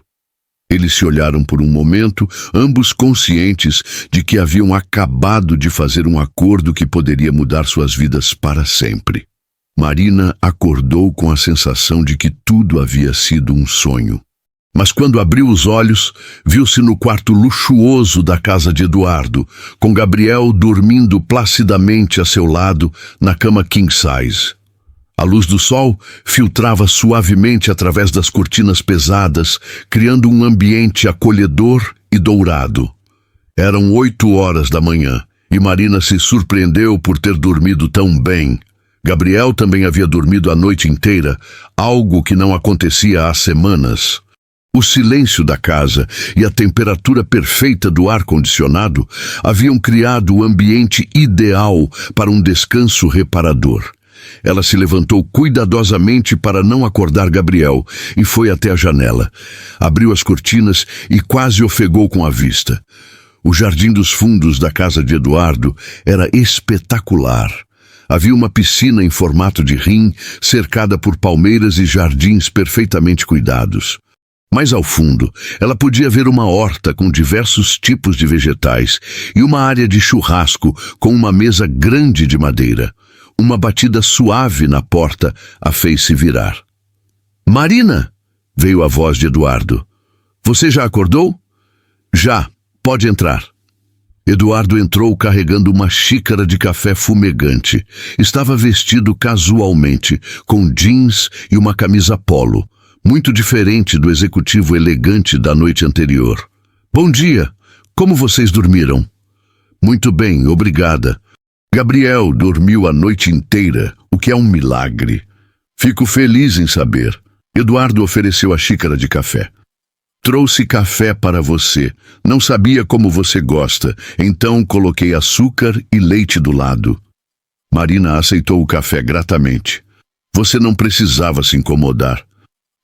Eles se olharam por um momento, ambos conscientes de que haviam acabado de fazer um acordo que poderia mudar suas vidas para sempre. Marina acordou com a sensação de que tudo havia sido um sonho. Mas quando abriu os olhos, viu-se no quarto luxuoso da casa de Eduardo, com Gabriel dormindo placidamente a seu lado na cama king size. A luz do sol filtrava suavemente através das cortinas pesadas, criando um ambiente acolhedor e dourado. Eram 8 horas da manhã e Marina se surpreendeu por ter dormido tão bem. Gabriel também havia dormido a noite inteira, algo que não acontecia há semanas. O silêncio da casa e a temperatura perfeita do ar-condicionado haviam criado o ambiente ideal para um descanso reparador. Ela se levantou cuidadosamente para não acordar Gabriel e foi até a janela. Abriu as cortinas e quase ofegou com a vista. O jardim dos fundos da casa de Eduardo era espetacular. Havia uma piscina em formato de rim, cercada por palmeiras e jardins perfeitamente cuidados. Mais ao fundo, ela podia ver uma horta com diversos tipos de vegetais e uma área de churrasco com uma mesa grande de madeira. Uma batida suave na porta a fez se virar. «Marina!» veio a voz de Eduardo. «Você já acordou?» «Já. Pode entrar.» Eduardo entrou carregando uma xícara de café fumegante. Estava vestido casualmente, com jeans e uma camisa polo, muito diferente do executivo elegante da noite anterior. «Bom dia! Como vocês dormiram?» «Muito bem, obrigada. Gabriel dormiu a noite inteira, o que é um milagre. Fico feliz em saber.» Eduardo ofereceu a xícara de café. «Trouxe café para você. Não sabia como você gosta, então coloquei açúcar e leite do lado.» Marina aceitou o café gratamente. «Você não precisava se incomodar.»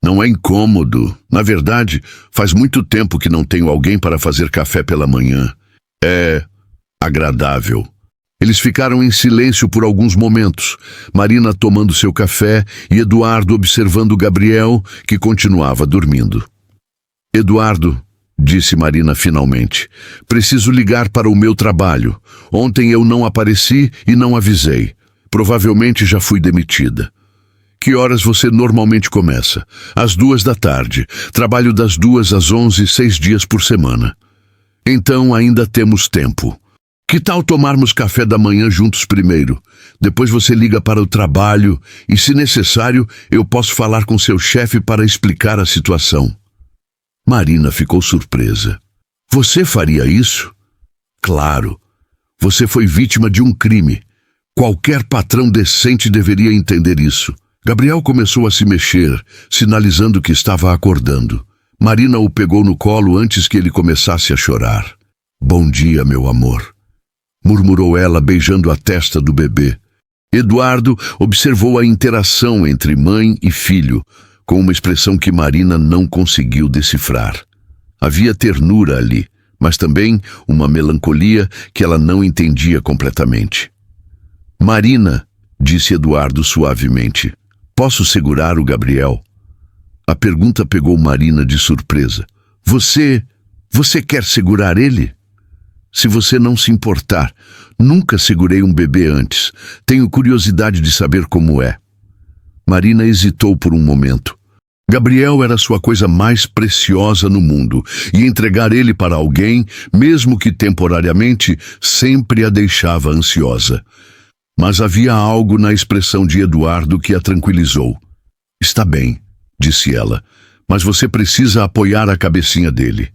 «Não é incômodo. Na verdade, faz muito tempo que não tenho alguém para fazer café pela manhã. É agradável.» Eles ficaram em silêncio por alguns momentos, Marina tomando seu café e Eduardo observando Gabriel, que continuava dormindo. «Eduardo», disse Marina finalmente, «preciso ligar para o meu trabalho. Ontem eu não apareci e não avisei. Provavelmente já fui demitida.» «Que horas você normalmente começa?» «Às 2 da tarde. Trabalho das 2 às 11, 6 dias por semana.» «Então ainda temos tempo. Que tal tomarmos café da manhã juntos primeiro? Depois você liga para o trabalho e, se necessário, eu posso falar com seu chefe para explicar a situação.» Marina ficou surpresa. «Você faria isso?» «Claro. Você foi vítima de um crime. Qualquer patrão decente deveria entender isso. Gabriel começou a se mexer, sinalizando que estava acordando. Marina o pegou no colo antes que ele começasse a chorar. "Bom dia, meu amor", murmurou ela, beijando a testa do bebê. Eduardo observou a interação entre mãe e filho, com uma expressão que Marina não conseguiu decifrar. Havia ternura ali, mas também uma melancolia que ela não entendia completamente. "Marina", disse Eduardo suavemente, "posso segurar o Gabriel?" A pergunta pegou Marina de surpresa. Você quer segurar ele?" "Se você não se importar, nunca segurei um bebê antes. Tenho curiosidade de saber como é." Marina hesitou por um momento. Gabriel era sua coisa mais preciosa no mundo, e entregar ele para alguém, mesmo que temporariamente, sempre a deixava ansiosa. Mas havia algo na expressão de Eduardo que a tranquilizou. "Está bem", disse ela, "mas você precisa apoiar a cabecinha dele.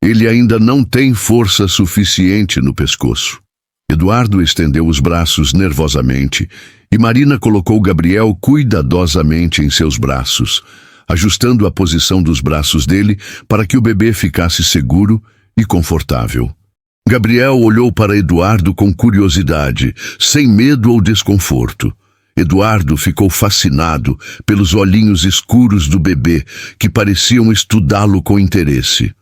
Ele ainda não tem força suficiente no pescoço." Eduardo estendeu os braços nervosamente e Marina colocou Gabriel cuidadosamente em seus braços, ajustando a posição dos braços dele para que o bebê ficasse seguro e confortável. Gabriel olhou para Eduardo com curiosidade, sem medo ou desconforto. Eduardo ficou fascinado pelos olhinhos escuros do bebê, que pareciam estudá-lo com interesse.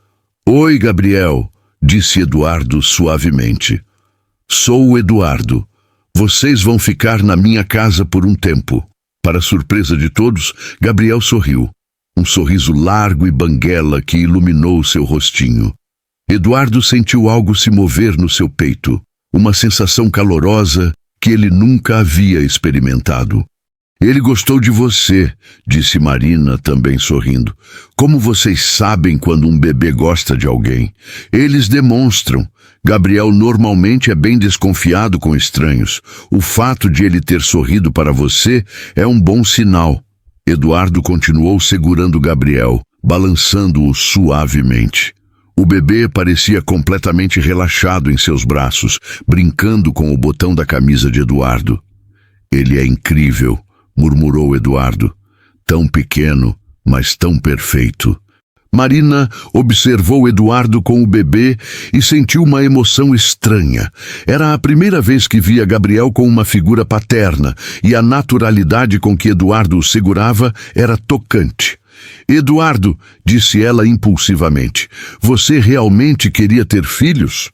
"Oi, Gabriel", disse Eduardo suavemente. "Sou o Eduardo. Vocês vão ficar na minha casa por um tempo." Para surpresa de todos, Gabriel sorriu. Um sorriso largo e banguela que iluminou seu rostinho. Eduardo sentiu algo se mover no seu peito, uma sensação calorosa que ele nunca havia experimentado. "Ele gostou de você", disse Marina, também sorrindo. "Como vocês sabem quando um bebê gosta de alguém? Eles demonstram. Gabriel normalmente é bem desconfiado com estranhos. O fato de ele ter sorrido para você é um bom sinal." Eduardo continuou segurando Gabriel, balançando-o suavemente. O bebê parecia completamente relaxado em seus braços, brincando com o botão da camisa de Eduardo. "Ele é incrível", murmurou Eduardo. "Tão pequeno, mas tão perfeito." Marina observou Eduardo com o bebê e sentiu uma emoção estranha. Era a primeira vez que via Gabriel com uma figura paterna, e a naturalidade com que Eduardo o segurava era tocante. "Eduardo", disse ela impulsivamente, "você realmente queria ter filhos?"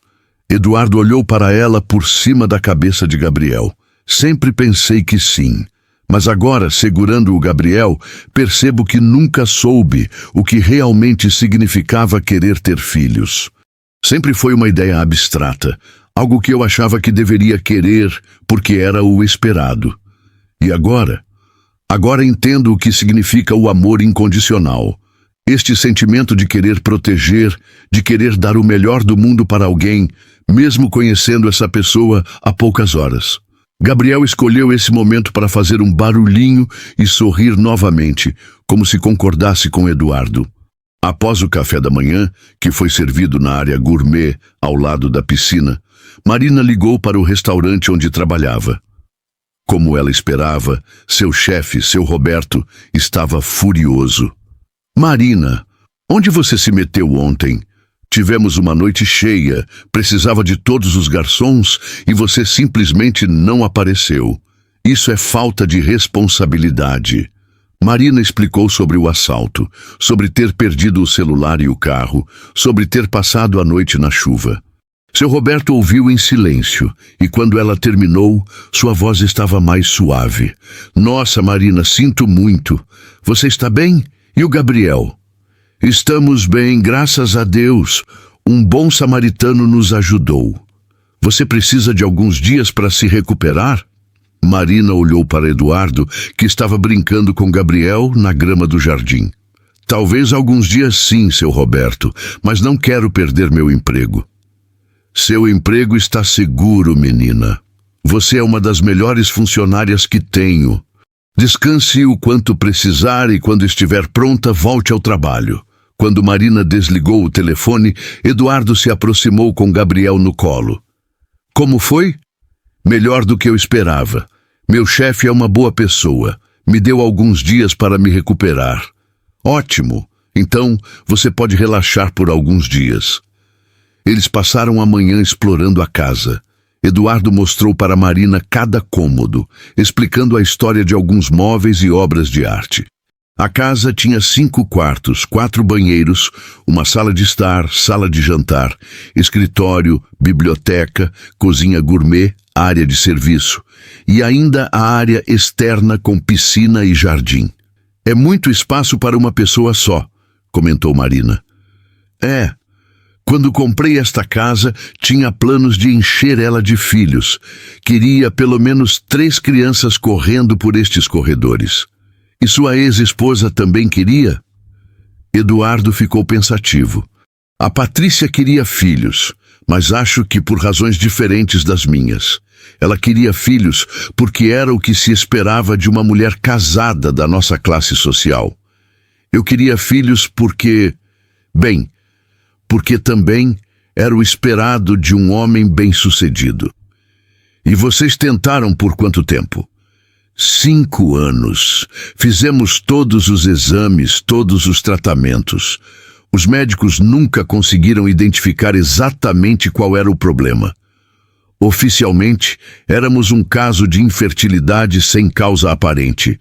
Eduardo olhou para ela por cima da cabeça de Gabriel. "Sempre pensei que sim. Mas agora, segurando o Gabriel, percebo que nunca soube o que realmente significava querer ter filhos. Sempre foi uma ideia abstrata, algo que eu achava que deveria querer porque era o esperado. E agora? Agora entendo o que significa o amor incondicional. Este sentimento de querer proteger, de querer dar o melhor do mundo para alguém, mesmo conhecendo essa pessoa há poucas horas." Gabriel escolheu esse momento para fazer um barulhinho e sorrir novamente, como se concordasse com Eduardo. Após o café da manhã, que foi servido na área gourmet ao lado da piscina, Marina ligou para o restaurante onde trabalhava. Como ela esperava, seu chefe, seu Roberto, estava furioso. "Marina, onde você se meteu ontem? Tivemos uma noite cheia, precisava de todos os garçons e você simplesmente não apareceu. Isso é falta de responsabilidade." Marina explicou sobre o assalto, sobre ter perdido o celular e o carro, sobre ter passado a noite na chuva. Seu Roberto ouviu em silêncio, e quando ela terminou, sua voz estava mais suave. "Nossa, Marina, sinto muito. Você está bem? E o Gabriel?" "Estamos bem, graças a Deus. Um bom samaritano nos ajudou. Você precisa de alguns dias para se recuperar?" Marina olhou para Eduardo, que estava brincando com Gabriel na grama do jardim. "Talvez alguns dias sim, seu Roberto, mas não quero perder meu emprego." "Seu emprego está seguro, menina. Você é uma das melhores funcionárias que tenho. Descanse o quanto precisar e quando estiver pronta, volte ao trabalho." Quando Marina desligou o telefone, Eduardo se aproximou com Gabriel no colo. "Como foi?" "Melhor do que eu esperava. Meu chefe é uma boa pessoa. Me deu alguns dias para me recuperar. Ótimo! Então, você pode relaxar por alguns dias. Eles passaram a manhã explorando a casa. Eduardo mostrou para Marina cada cômodo, explicando a história de alguns móveis e obras de arte. A casa tinha 5 quartos, 4 banheiros, uma sala de estar, sala de jantar, escritório, biblioteca, cozinha gourmet, área de serviço e ainda a área externa com piscina e jardim. É muito espaço para uma pessoa só, comentou Marina. Quando comprei esta casa, tinha planos de encher ela de filhos. Queria pelo menos 3 crianças correndo por estes corredores. E sua ex-esposa também queria? Eduardo ficou pensativo. A Patrícia queria filhos, mas acho que por razões diferentes das minhas. Ela queria filhos porque era o que se esperava de uma mulher casada da nossa classe social. Eu queria filhos porque também era o esperado de um homem bem-sucedido. E vocês tentaram por quanto tempo? 5 anos. Fizemos todos os exames, todos os tratamentos. Os médicos nunca conseguiram identificar exatamente qual era o problema. Oficialmente, éramos um caso de infertilidade sem causa aparente.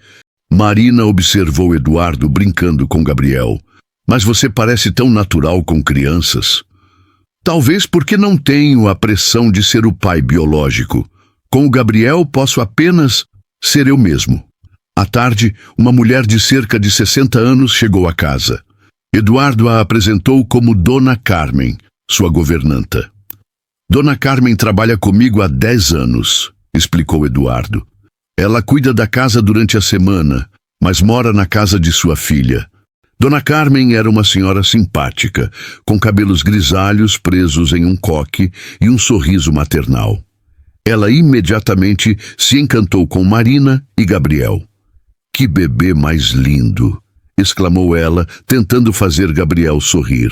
Marina observou Eduardo brincando com Gabriel. Mas você parece tão natural com crianças. Talvez porque não tenho a pressão de ser o pai biológico. Com o Gabriel posso apenas ser eu mesmo. À tarde, uma mulher de cerca de 60 anos chegou à casa. Eduardo a apresentou como Dona Carmen, sua governanta. Dona Carmen trabalha comigo há 10 anos, explicou Eduardo. Ela cuida da casa durante a semana, mas mora na casa de sua filha. Dona Carmen era uma senhora simpática, com cabelos grisalhos presos em um coque e um sorriso maternal. Ela imediatamente se encantou com Marina e Gabriel. Que bebê mais lindo! Exclamou ela, tentando fazer Gabriel sorrir.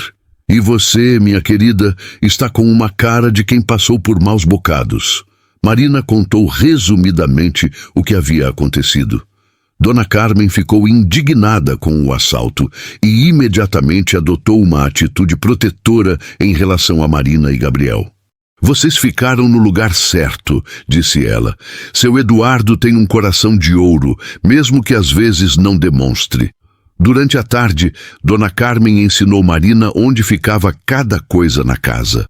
E você, minha querida, está com uma cara de quem passou por maus bocados. Marina contou resumidamente o que havia acontecido. Dona Carmen ficou indignada com o assalto e imediatamente adotou uma atitude protetora em relação a Marina e Gabriel. Vocês ficaram no lugar certo, disse ela. Seu Eduardo tem um coração de ouro, mesmo que às vezes não demonstre. Durante a tarde, Dona Carmen ensinou Marina onde ficava cada coisa na casa.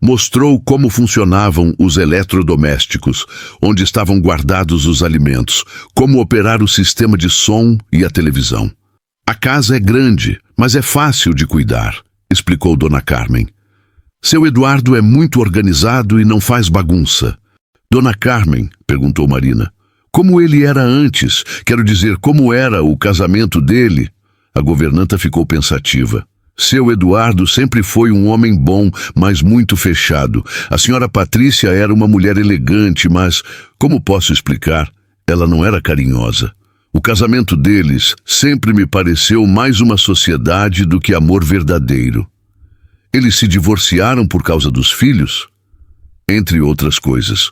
Mostrou como funcionavam os eletrodomésticos, onde estavam guardados os alimentos, como operar o sistema de som e a televisão. A casa é grande, mas é fácil de cuidar, explicou Dona Carmen. Seu Eduardo é muito organizado e não faz bagunça. Dona Carmen, perguntou Marina, como ele era antes? Quero dizer, como era o casamento dele? A governanta ficou pensativa. Seu Eduardo sempre foi um homem bom, mas muito fechado. A senhora Patrícia era uma mulher elegante, mas, como posso explicar, ela não era carinhosa. O casamento deles sempre me pareceu mais uma sociedade do que amor verdadeiro. Eles se divorciaram por causa dos filhos? Entre outras coisas.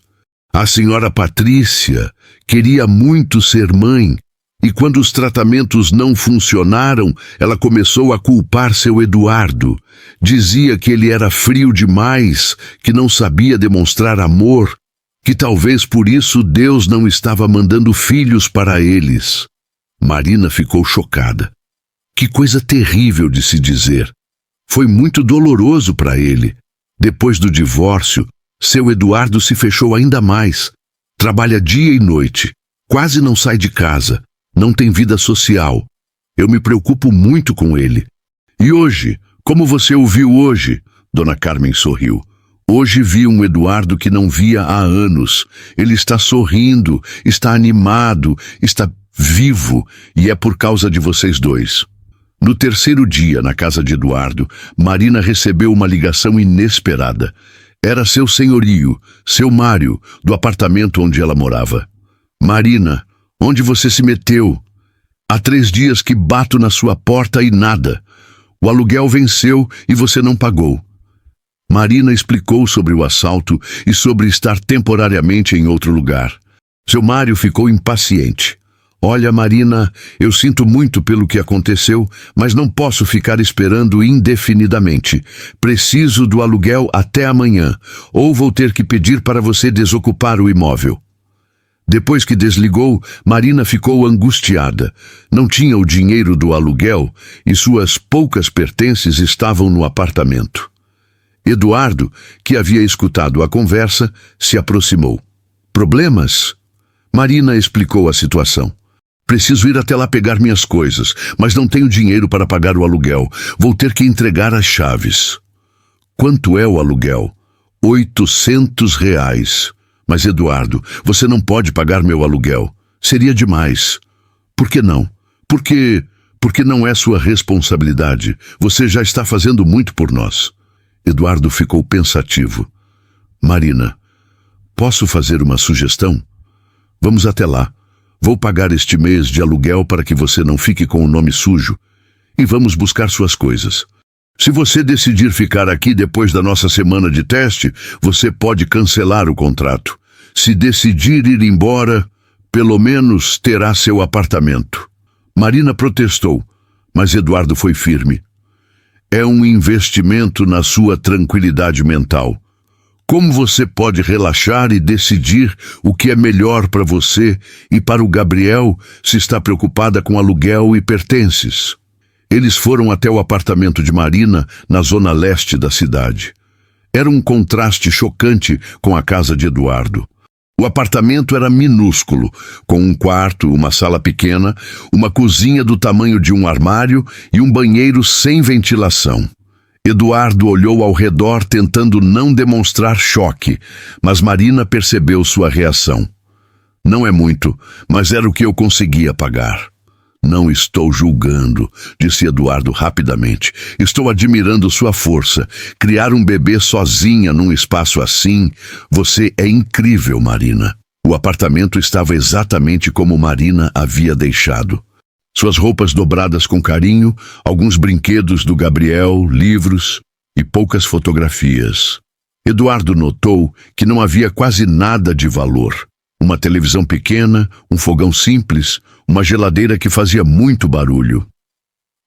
A senhora Patrícia queria muito ser mãe, e quando os tratamentos não funcionaram, ela começou a culpar seu Eduardo. Dizia que ele era frio demais, que não sabia demonstrar amor, que talvez por isso Deus não estava mandando filhos para eles. Marina ficou chocada. Que coisa terrível de se dizer. Foi muito doloroso para ele. Depois do divórcio, seu Eduardo se fechou ainda mais. Trabalha dia e noite, quase não sai de casa, não tem vida social. Eu me preocupo muito com ele. E hoje, como você o viu hoje? Dona Carmen sorriu. Hoje vi um Eduardo que não via há anos. Ele está sorrindo, está animado, está vivo, e é por causa de vocês dois. No terceiro dia, na casa de Eduardo, Marina recebeu uma ligação inesperada. Era seu senhorio, seu Mário, do apartamento onde ela morava. Marina, onde você se meteu? Há 3 dias que bato na sua porta e nada. O aluguel venceu e você não pagou. Marina explicou sobre o assalto e sobre estar temporariamente em outro lugar. Seu Mário ficou impaciente. Olha, Marina, eu sinto muito pelo que aconteceu, mas não posso ficar esperando indefinidamente. Preciso do aluguel até amanhã, ou vou ter que pedir para você desocupar o imóvel. Depois que desligou, Marina ficou angustiada. Não tinha o dinheiro do aluguel e suas poucas pertences estavam no apartamento. Eduardo, que havia escutado a conversa, se aproximou. Problemas? Marina explicou a situação. Preciso ir até lá pegar minhas coisas, mas não tenho dinheiro para pagar o aluguel. Vou ter que entregar as chaves. Quanto é o aluguel? R$ 800. Mas, Eduardo, você não pode pagar meu aluguel. Seria demais. Por que não? Porque não é sua responsabilidade. Você já está fazendo muito por nós. Eduardo ficou pensativo. Marina, posso fazer uma sugestão? Vamos até lá. Vou pagar este mês de aluguel para que você não fique com o nome sujo. E vamos buscar suas coisas. Se você decidir ficar aqui depois da nossa semana de teste, você pode cancelar o contrato. Se decidir ir embora, pelo menos terá seu apartamento. Marina protestou, mas Eduardo foi firme. É um investimento na sua tranquilidade mental. Como você pode relaxar e decidir o que é melhor para você e para o Gabriel se está preocupada com aluguel e pertences? Eles foram até o apartamento de Marina, na zona leste da cidade. Era um contraste chocante com a casa de Eduardo. O apartamento era minúsculo, com um quarto, uma sala pequena, uma cozinha do tamanho de um armário e um banheiro sem ventilação. Eduardo olhou ao redor tentando não demonstrar choque, mas Marina percebeu sua reação. Não é muito, mas era o que eu conseguia pagar. Não estou julgando, disse Eduardo rapidamente. Estou admirando sua força. Criar um bebê sozinha num espaço assim, você é incrível, Marina. O apartamento estava exatamente como Marina havia deixado. Suas roupas dobradas com carinho, alguns brinquedos do Gabriel, livros e poucas fotografias. Eduardo notou que não havia quase nada de valor. Uma televisão pequena, um fogão simples, uma geladeira que fazia muito barulho.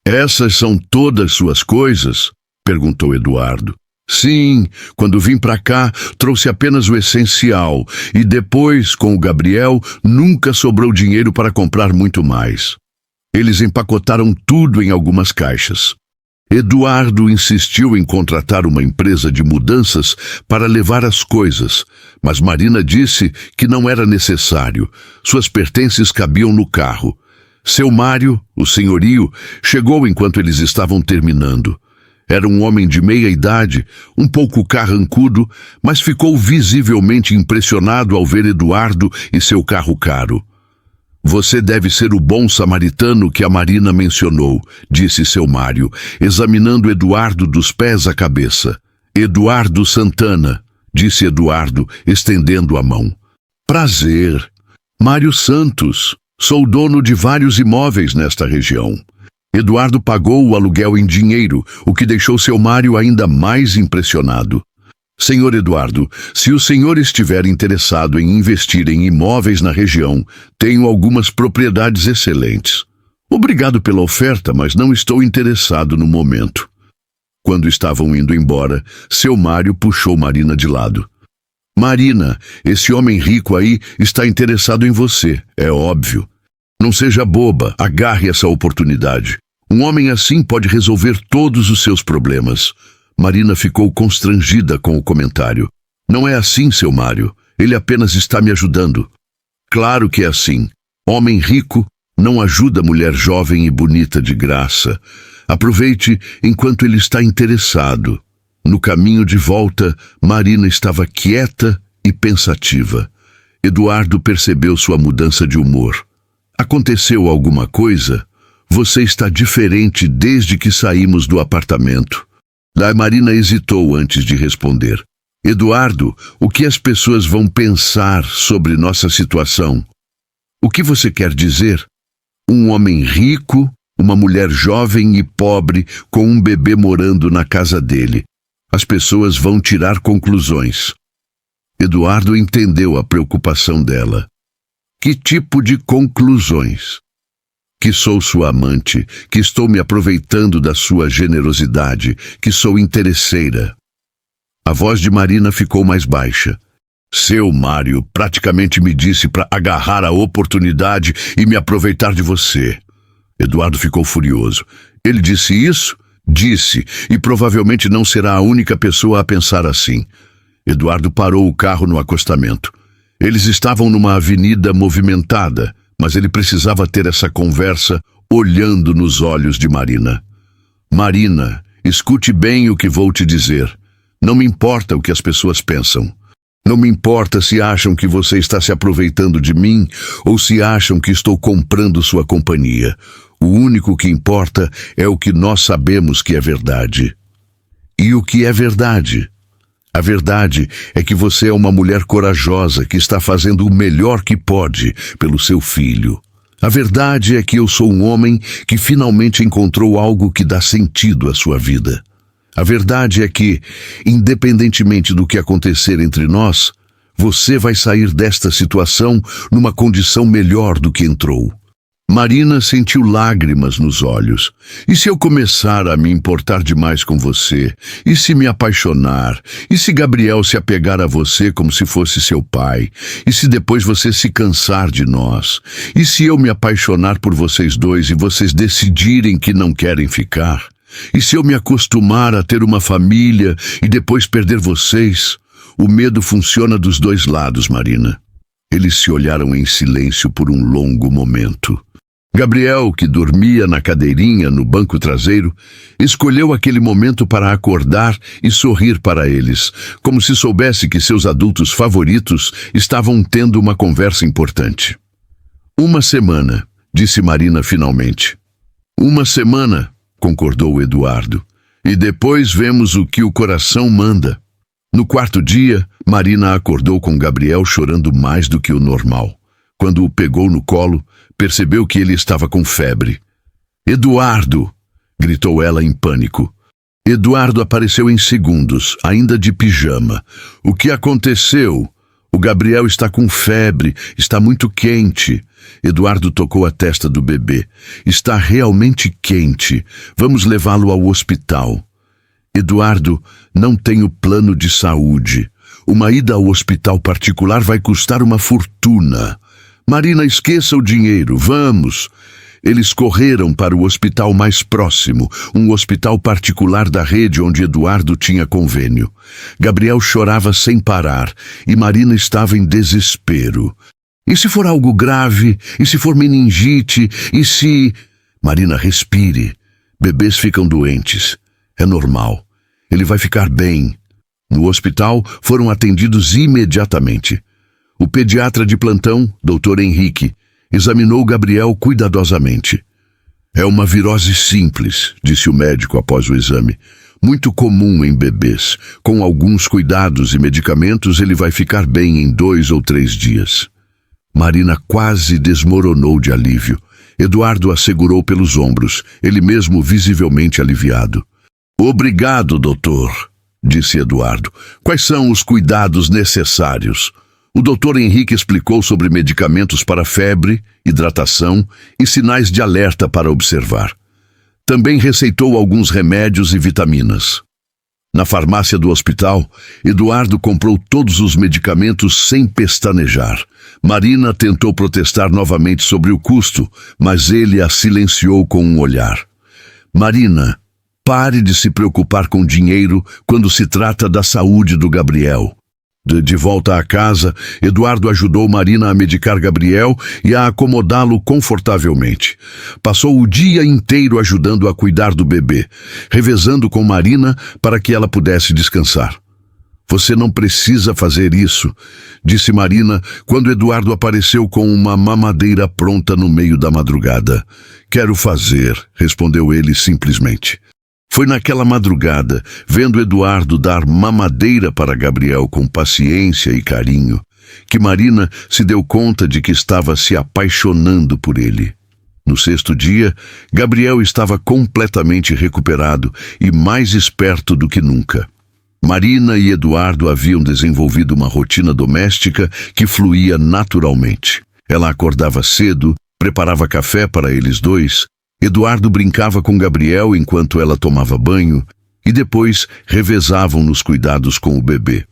Essas são todas suas coisas? Perguntou Eduardo. Sim, quando vim para cá, trouxe apenas o essencial e depois, com o Gabriel, nunca sobrou dinheiro para comprar muito mais. Eles empacotaram tudo em algumas caixas. Eduardo insistiu em contratar uma empresa de mudanças para levar as coisas, mas Marina disse que não era necessário. Suas pertences cabiam no carro. Seu Mário, o senhorio, chegou enquanto eles estavam terminando. Era um homem de meia idade, um pouco carrancudo, mas ficou visivelmente impressionado ao ver Eduardo e seu carro caro. Você deve ser o bom samaritano que a Marina mencionou, disse seu Mário, examinando Eduardo dos pés à cabeça. Eduardo Santana, disse Eduardo, estendendo a mão. Prazer. Mário Santos. Sou dono de vários imóveis nesta região. Eduardo pagou o aluguel em dinheiro, o que deixou seu Mário ainda mais impressionado. Senhor Eduardo, se o senhor estiver interessado em investir em imóveis na região, tenho algumas propriedades excelentes. Obrigado pela oferta, mas não estou interessado no momento. Quando estavam indo embora, seu Mário puxou Marina de lado. Marina, esse homem rico aí está interessado em você, é óbvio. Não seja boba, agarre essa oportunidade. Um homem assim pode resolver todos os seus problemas. Marina ficou constrangida com o comentário. Não é assim, seu Mário. Ele apenas está me ajudando. Claro que é assim. Homem rico não ajuda mulher jovem e bonita de graça. Aproveite enquanto ele está interessado. No caminho de volta, Marina estava quieta e pensativa. Eduardo percebeu sua mudança de humor. Aconteceu alguma coisa? Você está diferente desde que saímos do apartamento. Marina hesitou antes de responder. Eduardo, o que as pessoas vão pensar sobre nossa situação? O que você quer dizer? Um homem rico, uma mulher jovem e pobre com um bebê morando na casa dele. As pessoas vão tirar conclusões. Eduardo entendeu a preocupação dela. Que tipo de conclusões? Que sou sua amante, que estou me aproveitando da sua generosidade, que sou interesseira. A voz de Marina ficou mais baixa. Seu Mário praticamente me disse para agarrar a oportunidade e me aproveitar de você. Eduardo ficou furioso. Ele disse isso? Disse, e provavelmente não será a única pessoa a pensar assim. Eduardo parou o carro no acostamento. Eles estavam numa avenida movimentada, mas ele precisava ter essa conversa olhando nos olhos de Marina. Marina, escute bem o que vou te dizer. Não me importa o que as pessoas pensam. Não me importa se acham que você está se aproveitando de mim ou se acham que estou comprando sua companhia. O único que importa é o que nós sabemos que é verdade. E o que é verdade? A verdade é que você é uma mulher corajosa que está fazendo o melhor que pode pelo seu filho. A verdade é que eu sou um homem que finalmente encontrou algo que dá sentido à sua vida. A verdade é que, independentemente do que acontecer entre nós, você vai sair desta situação numa condição melhor do que entrou. Marina sentiu lágrimas nos olhos. E se eu começar a me importar demais com você? E se me apaixonar? E se Gabriel se apegar a você como se fosse seu pai? E se depois você se cansar de nós? E se eu me apaixonar por vocês dois e vocês decidirem que não querem ficar? E se eu me acostumar a ter uma família e depois perder vocês? O medo funciona dos dois lados, Marina. Eles se olharam em silêncio por um longo momento. Gabriel, que dormia na cadeirinha no banco traseiro, escolheu aquele momento para acordar e sorrir para eles, como se soubesse que seus adultos favoritos estavam tendo uma conversa importante. Uma semana, disse Marina finalmente. Uma semana, concordou Eduardo. E depois vemos o que o coração manda. No quarto dia, Marina acordou com Gabriel chorando mais do que o normal. Quando o pegou no colo, percebeu que ele estava com febre. Eduardo! Gritou ela em pânico. Eduardo apareceu em segundos, ainda de pijama. O que aconteceu? O Gabriel está com febre, está muito quente. Eduardo tocou a testa do bebê. Está realmente quente. Vamos levá-lo ao hospital. Eduardo, não tenho plano de saúde. Uma ida ao hospital particular vai custar uma fortuna. Marina, esqueça o dinheiro, vamos. Eles correram para o hospital mais próximo, um hospital particular da rede onde Eduardo tinha convênio. Gabriel chorava sem parar e Marina estava em desespero. E se for algo grave? E se for meningite? E se... Marina, respire. Bebês ficam doentes. É normal. Ele vai ficar bem. No hospital, foram atendidos imediatamente. O pediatra de plantão, Dr. Henrique, examinou Gabriel cuidadosamente. É uma virose simples, disse o médico após o exame. Muito comum em bebês. Com alguns cuidados e medicamentos, ele vai ficar bem em 2 ou 3 dias. Marina quase desmoronou de alívio. Eduardo a segurou pelos ombros, ele mesmo visivelmente aliviado. Obrigado, doutor, disse Eduardo. Quais são os cuidados necessários? O Dr. Henrique explicou sobre medicamentos para febre, hidratação e sinais de alerta para observar. Também receitou alguns remédios e vitaminas. Na farmácia do hospital, Eduardo comprou todos os medicamentos sem pestanejar. Marina tentou protestar novamente sobre o custo, mas ele a silenciou com um olhar. Marina, pare de se preocupar com dinheiro quando se trata da saúde do Gabriel. De volta à casa, Eduardo ajudou Marina a medicar Gabriel e a acomodá-lo confortavelmente. Passou o dia inteiro ajudando a cuidar do bebê, revezando com Marina para que ela pudesse descansar. Você não precisa fazer isso, disse Marina quando Eduardo apareceu com uma mamadeira pronta no meio da madrugada. Quero fazer, respondeu ele simplesmente. Foi naquela madrugada, vendo Eduardo dar mamadeira para Gabriel com paciência e carinho, que Marina se deu conta de que estava se apaixonando por ele. No 6º dia, Gabriel estava completamente recuperado e mais esperto do que nunca. Marina e Eduardo haviam desenvolvido uma rotina doméstica que fluía naturalmente. Ela acordava cedo, preparava café para eles dois. Eduardo brincava com Gabriel enquanto ela tomava banho e depois revezavam nos cuidados com o bebê.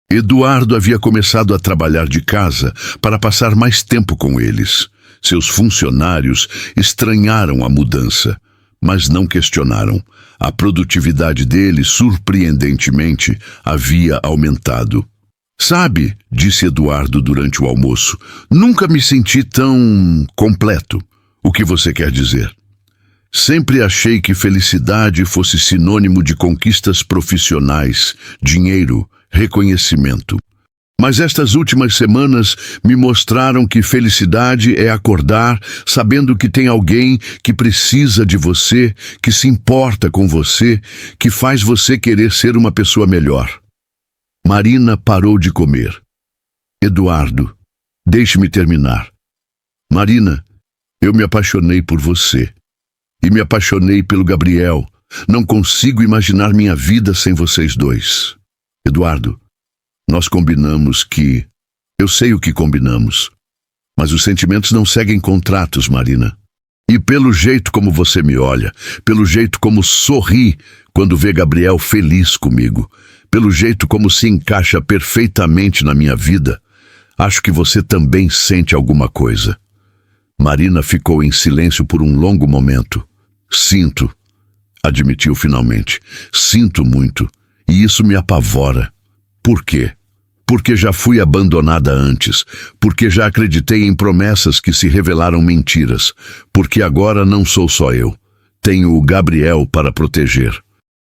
Eduardo havia começado a trabalhar de casa para passar mais tempo com eles. Seus funcionários estranharam a mudança, mas não questionaram. A produtividade dele, surpreendentemente, havia aumentado. Sabe, disse Eduardo durante o almoço, nunca me senti tão completo. O que você quer dizer? Sempre achei que felicidade fosse sinônimo de conquistas profissionais, dinheiro, reconhecimento. Mas estas últimas semanas me mostraram que felicidade é acordar sabendo que tem alguém que precisa de você, que se importa com você, que faz você querer ser uma pessoa melhor. Marina parou de comer. Eduardo, deixe-me terminar. Marina, eu me apaixonei por você. E me apaixonei pelo Gabriel. Não consigo imaginar minha vida sem vocês dois. Eduardo, nós combinamos que... Eu sei o que combinamos. Mas os sentimentos não seguem contratos, Marina. E pelo jeito como você me olha, pelo jeito como sorri quando vê Gabriel feliz comigo, pelo jeito como se encaixa perfeitamente na minha vida, acho que você também sente alguma coisa. Marina ficou em silêncio por um longo momento. Sinto, admitiu finalmente. Sinto muito, e isso me apavora. Por quê? Porque já fui abandonada antes, porque já acreditei em promessas que se revelaram mentiras, porque agora não sou só eu. Tenho o Gabriel para proteger.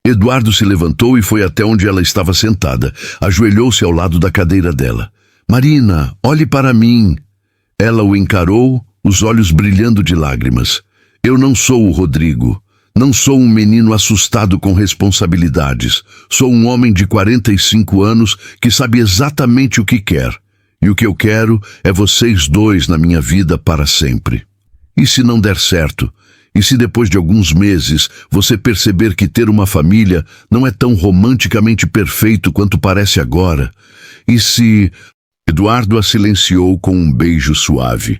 Eduardo se levantou e foi até onde ela estava sentada. Ajoelhou-se ao lado da cadeira dela. Marina, olhe para mim. Ela o encarou, os olhos brilhando de lágrimas. Eu não sou o Rodrigo. Não sou um menino assustado com responsabilidades. Sou um homem de 45 anos que sabe exatamente o que quer. E o que eu quero é vocês dois na minha vida para sempre. E se não der certo? E se depois de alguns meses você perceber que ter uma família não é tão romanticamente perfeito quanto parece agora? E se... Eduardo a silenciou com um beijo suave.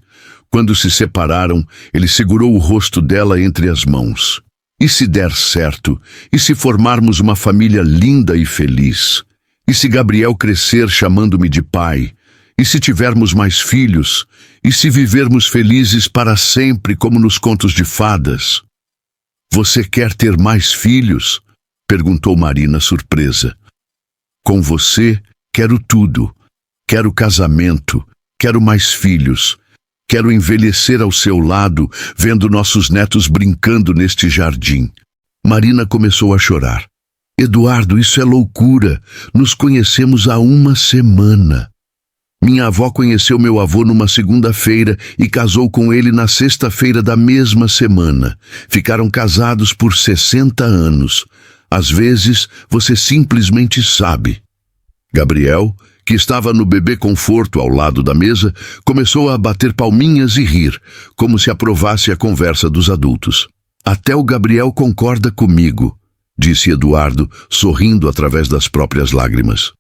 Quando se separaram, ele segurou o rosto dela entre as mãos. E se der certo? E se formarmos uma família linda e feliz? E se Gabriel crescer chamando-me de pai? E se tivermos mais filhos? E se vivermos felizes para sempre como nos contos de fadas? Você quer ter mais filhos? Perguntou Marina surpresa. Com você, quero tudo. Quero casamento, quero mais filhos. Quero envelhecer ao seu lado, vendo nossos netos brincando neste jardim. Marina começou a chorar. Eduardo, isso é loucura. Nos conhecemos há uma semana. Minha avó conheceu meu avô numa segunda-feira e casou com ele na sexta-feira da mesma semana. Ficaram casados por 60 anos. Às vezes, você simplesmente sabe. Gabriel, que estava no bebê conforto ao lado da mesa, começou a bater palminhas e rir, como se aprovasse a conversa dos adultos. Até o Gabriel concorda comigo, disse Eduardo, sorrindo através das próprias lágrimas.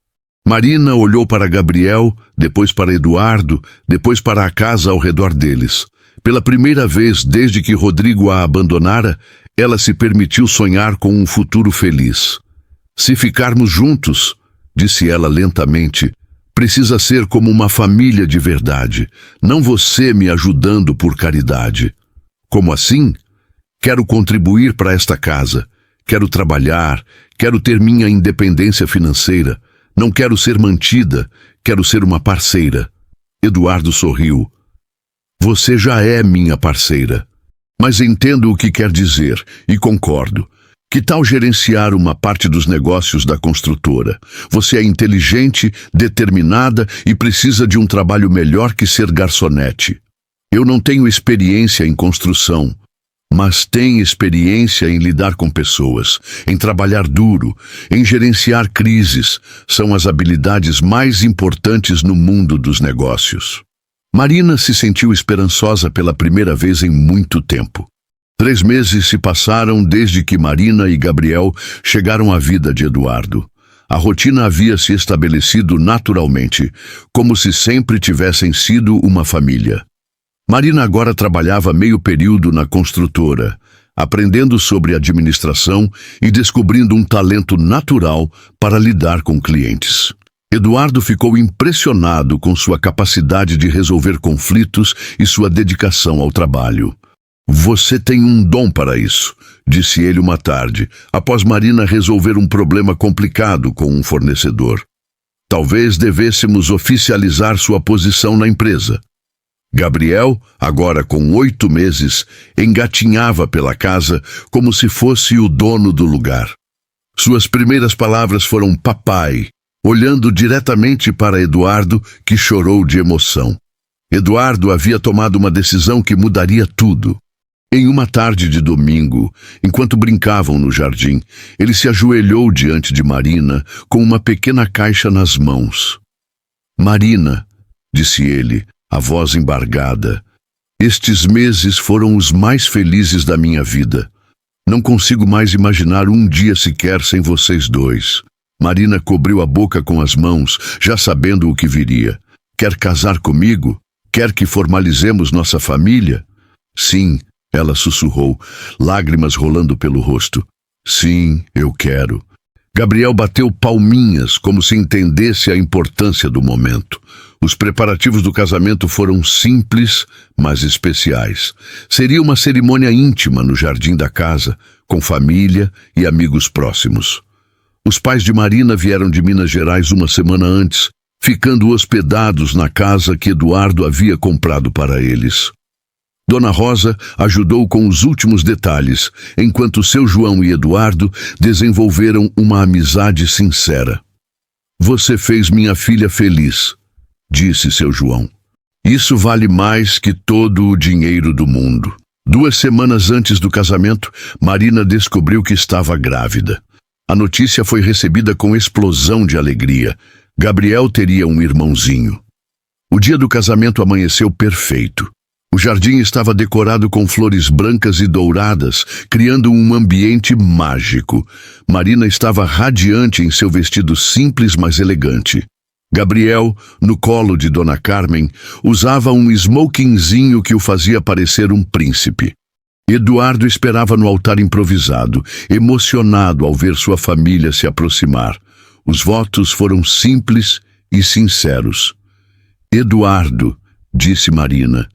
Marina olhou para Gabriel, depois para Eduardo, depois para a casa ao redor deles. Pela primeira vez desde que Rodrigo a abandonara, ela se permitiu sonhar com um futuro feliz. Se ficarmos juntos, disse ela lentamente, precisa ser como uma família de verdade, não você me ajudando por caridade. Como assim? Quero contribuir para esta casa, quero trabalhar, quero ter minha independência financeira, não quero ser mantida, quero ser uma parceira. Eduardo sorriu. Você já é minha parceira. Mas entendo o que quer dizer e concordo. Que tal gerenciar uma parte dos negócios da construtora? Você é inteligente, determinada e precisa de um trabalho melhor que ser garçonete. Eu não tenho experiência em construção, mas tenho experiência em lidar com pessoas, em trabalhar duro, em gerenciar crises. São as habilidades mais importantes no mundo dos negócios. Marina se sentiu esperançosa pela primeira vez em muito tempo. 3 meses se passaram desde que Marina e Gabriel chegaram à vida de Eduardo. A rotina havia se estabelecido naturalmente, como se sempre tivessem sido uma família. Marina agora trabalhava meio período na construtora, aprendendo sobre administração e descobrindo um talento natural para lidar com clientes. Eduardo ficou impressionado com sua capacidade de resolver conflitos e sua dedicação ao trabalho. "Você tem um dom para isso", disse ele uma tarde, após Marina resolver um problema complicado com um fornecedor. "Talvez devêssemos oficializar sua posição na empresa." Gabriel, agora com 8 meses, engatinhava pela casa como se fosse o dono do lugar. Suas primeiras palavras foram "papai", olhando diretamente para Eduardo, que chorou de emoção. Eduardo havia tomado uma decisão que mudaria tudo. Em uma tarde de domingo, enquanto brincavam no jardim, ele se ajoelhou diante de Marina com uma pequena caixa nas mãos. "Marina", disse ele, a voz embargada, "estes meses foram os mais felizes da minha vida. Não consigo mais imaginar um dia sequer sem vocês dois." Marina cobriu a boca com as mãos, já sabendo o que viria. "Quer casar comigo? Quer que formalizemos nossa família?" "Sim", ela sussurrou, lágrimas rolando pelo rosto. "Sim, eu quero." Gabriel bateu palminhas, como se entendesse a importância do momento. Os preparativos do casamento foram simples, mas especiais. Seria uma cerimônia íntima no jardim da casa, com família e amigos próximos. Os pais de Marina vieram de Minas Gerais uma semana antes, ficando hospedados na casa que Eduardo havia comprado para eles. Dona Rosa ajudou com os últimos detalhes, enquanto seu João e Eduardo desenvolveram uma amizade sincera. "Você fez minha filha feliz", disse seu João. "Isso vale mais que todo o dinheiro do mundo." 2 semanas antes do casamento, Marina descobriu que estava grávida. A notícia foi recebida com explosão de alegria. Gabriel teria um irmãozinho. O dia do casamento amanheceu perfeito. O jardim estava decorado com flores brancas e douradas, criando um ambiente mágico. Marina estava radiante em seu vestido simples, mas elegante. Gabriel, no colo de Dona Carmen, usava um smokingzinho que o fazia parecer um príncipe. Eduardo esperava no altar improvisado, emocionado ao ver sua família se aproximar. Os votos foram simples e sinceros. "Eduardo", disse Marina,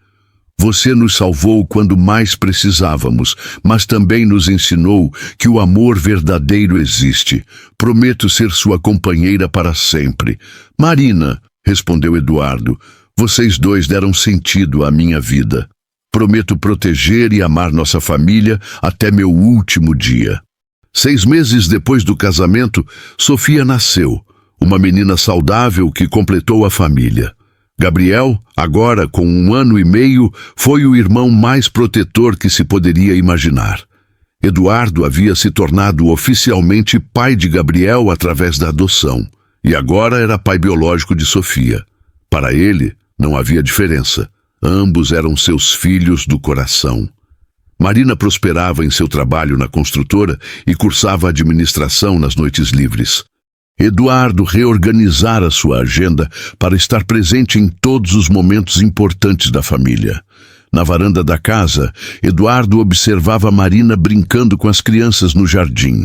"você nos salvou quando mais precisávamos, mas também nos ensinou que o amor verdadeiro existe. Prometo ser sua companheira para sempre." "Marina", respondeu Eduardo, "vocês dois deram sentido à minha vida. Prometo proteger e amar nossa família até meu último dia." 6 meses depois do casamento, Sofia nasceu, uma menina saudável que completou a família. Gabriel, agora com 1 ano e meio, foi o irmão mais protetor que se poderia imaginar. Eduardo havia se tornado oficialmente pai de Gabriel através da adoção, e agora era pai biológico de Sofia. Para ele, não havia diferença. Ambos eram seus filhos do coração. Marina prosperava em seu trabalho na construtora e cursava administração nas noites livres. Eduardo reorganizara sua agenda para estar presente em todos os momentos importantes da família. Na varanda da casa, Eduardo observava Marina brincando com as crianças no jardim.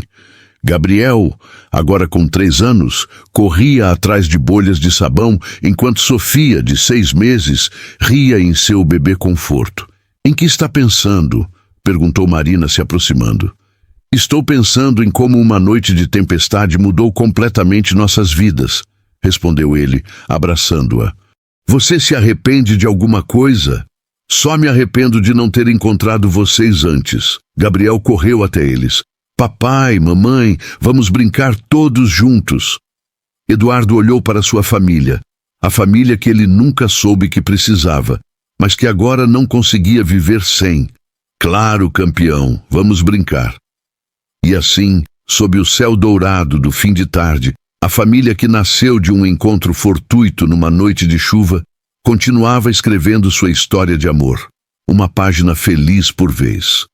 Gabriel, agora com 3 anos, corria atrás de bolhas de sabão, enquanto Sofia, de 6 meses, ria em seu bebê conforto. "Em que está pensando?", perguntou Marina, se aproximando. "Estou pensando em como uma noite de tempestade mudou completamente nossas vidas", respondeu ele, abraçando-a. "Você se arrepende de alguma coisa?" "Só me arrependo de não ter encontrado vocês antes." Gabriel correu até eles. "Papai, mamãe, vamos brincar todos juntos." Eduardo olhou para sua família, a família que ele nunca soube que precisava, mas que agora não conseguia viver sem. "Claro, campeão, vamos brincar." E assim, sob o céu dourado do fim de tarde, a família que nasceu de um encontro fortuito numa noite de chuva, continuava escrevendo sua história de amor, uma página feliz por vez.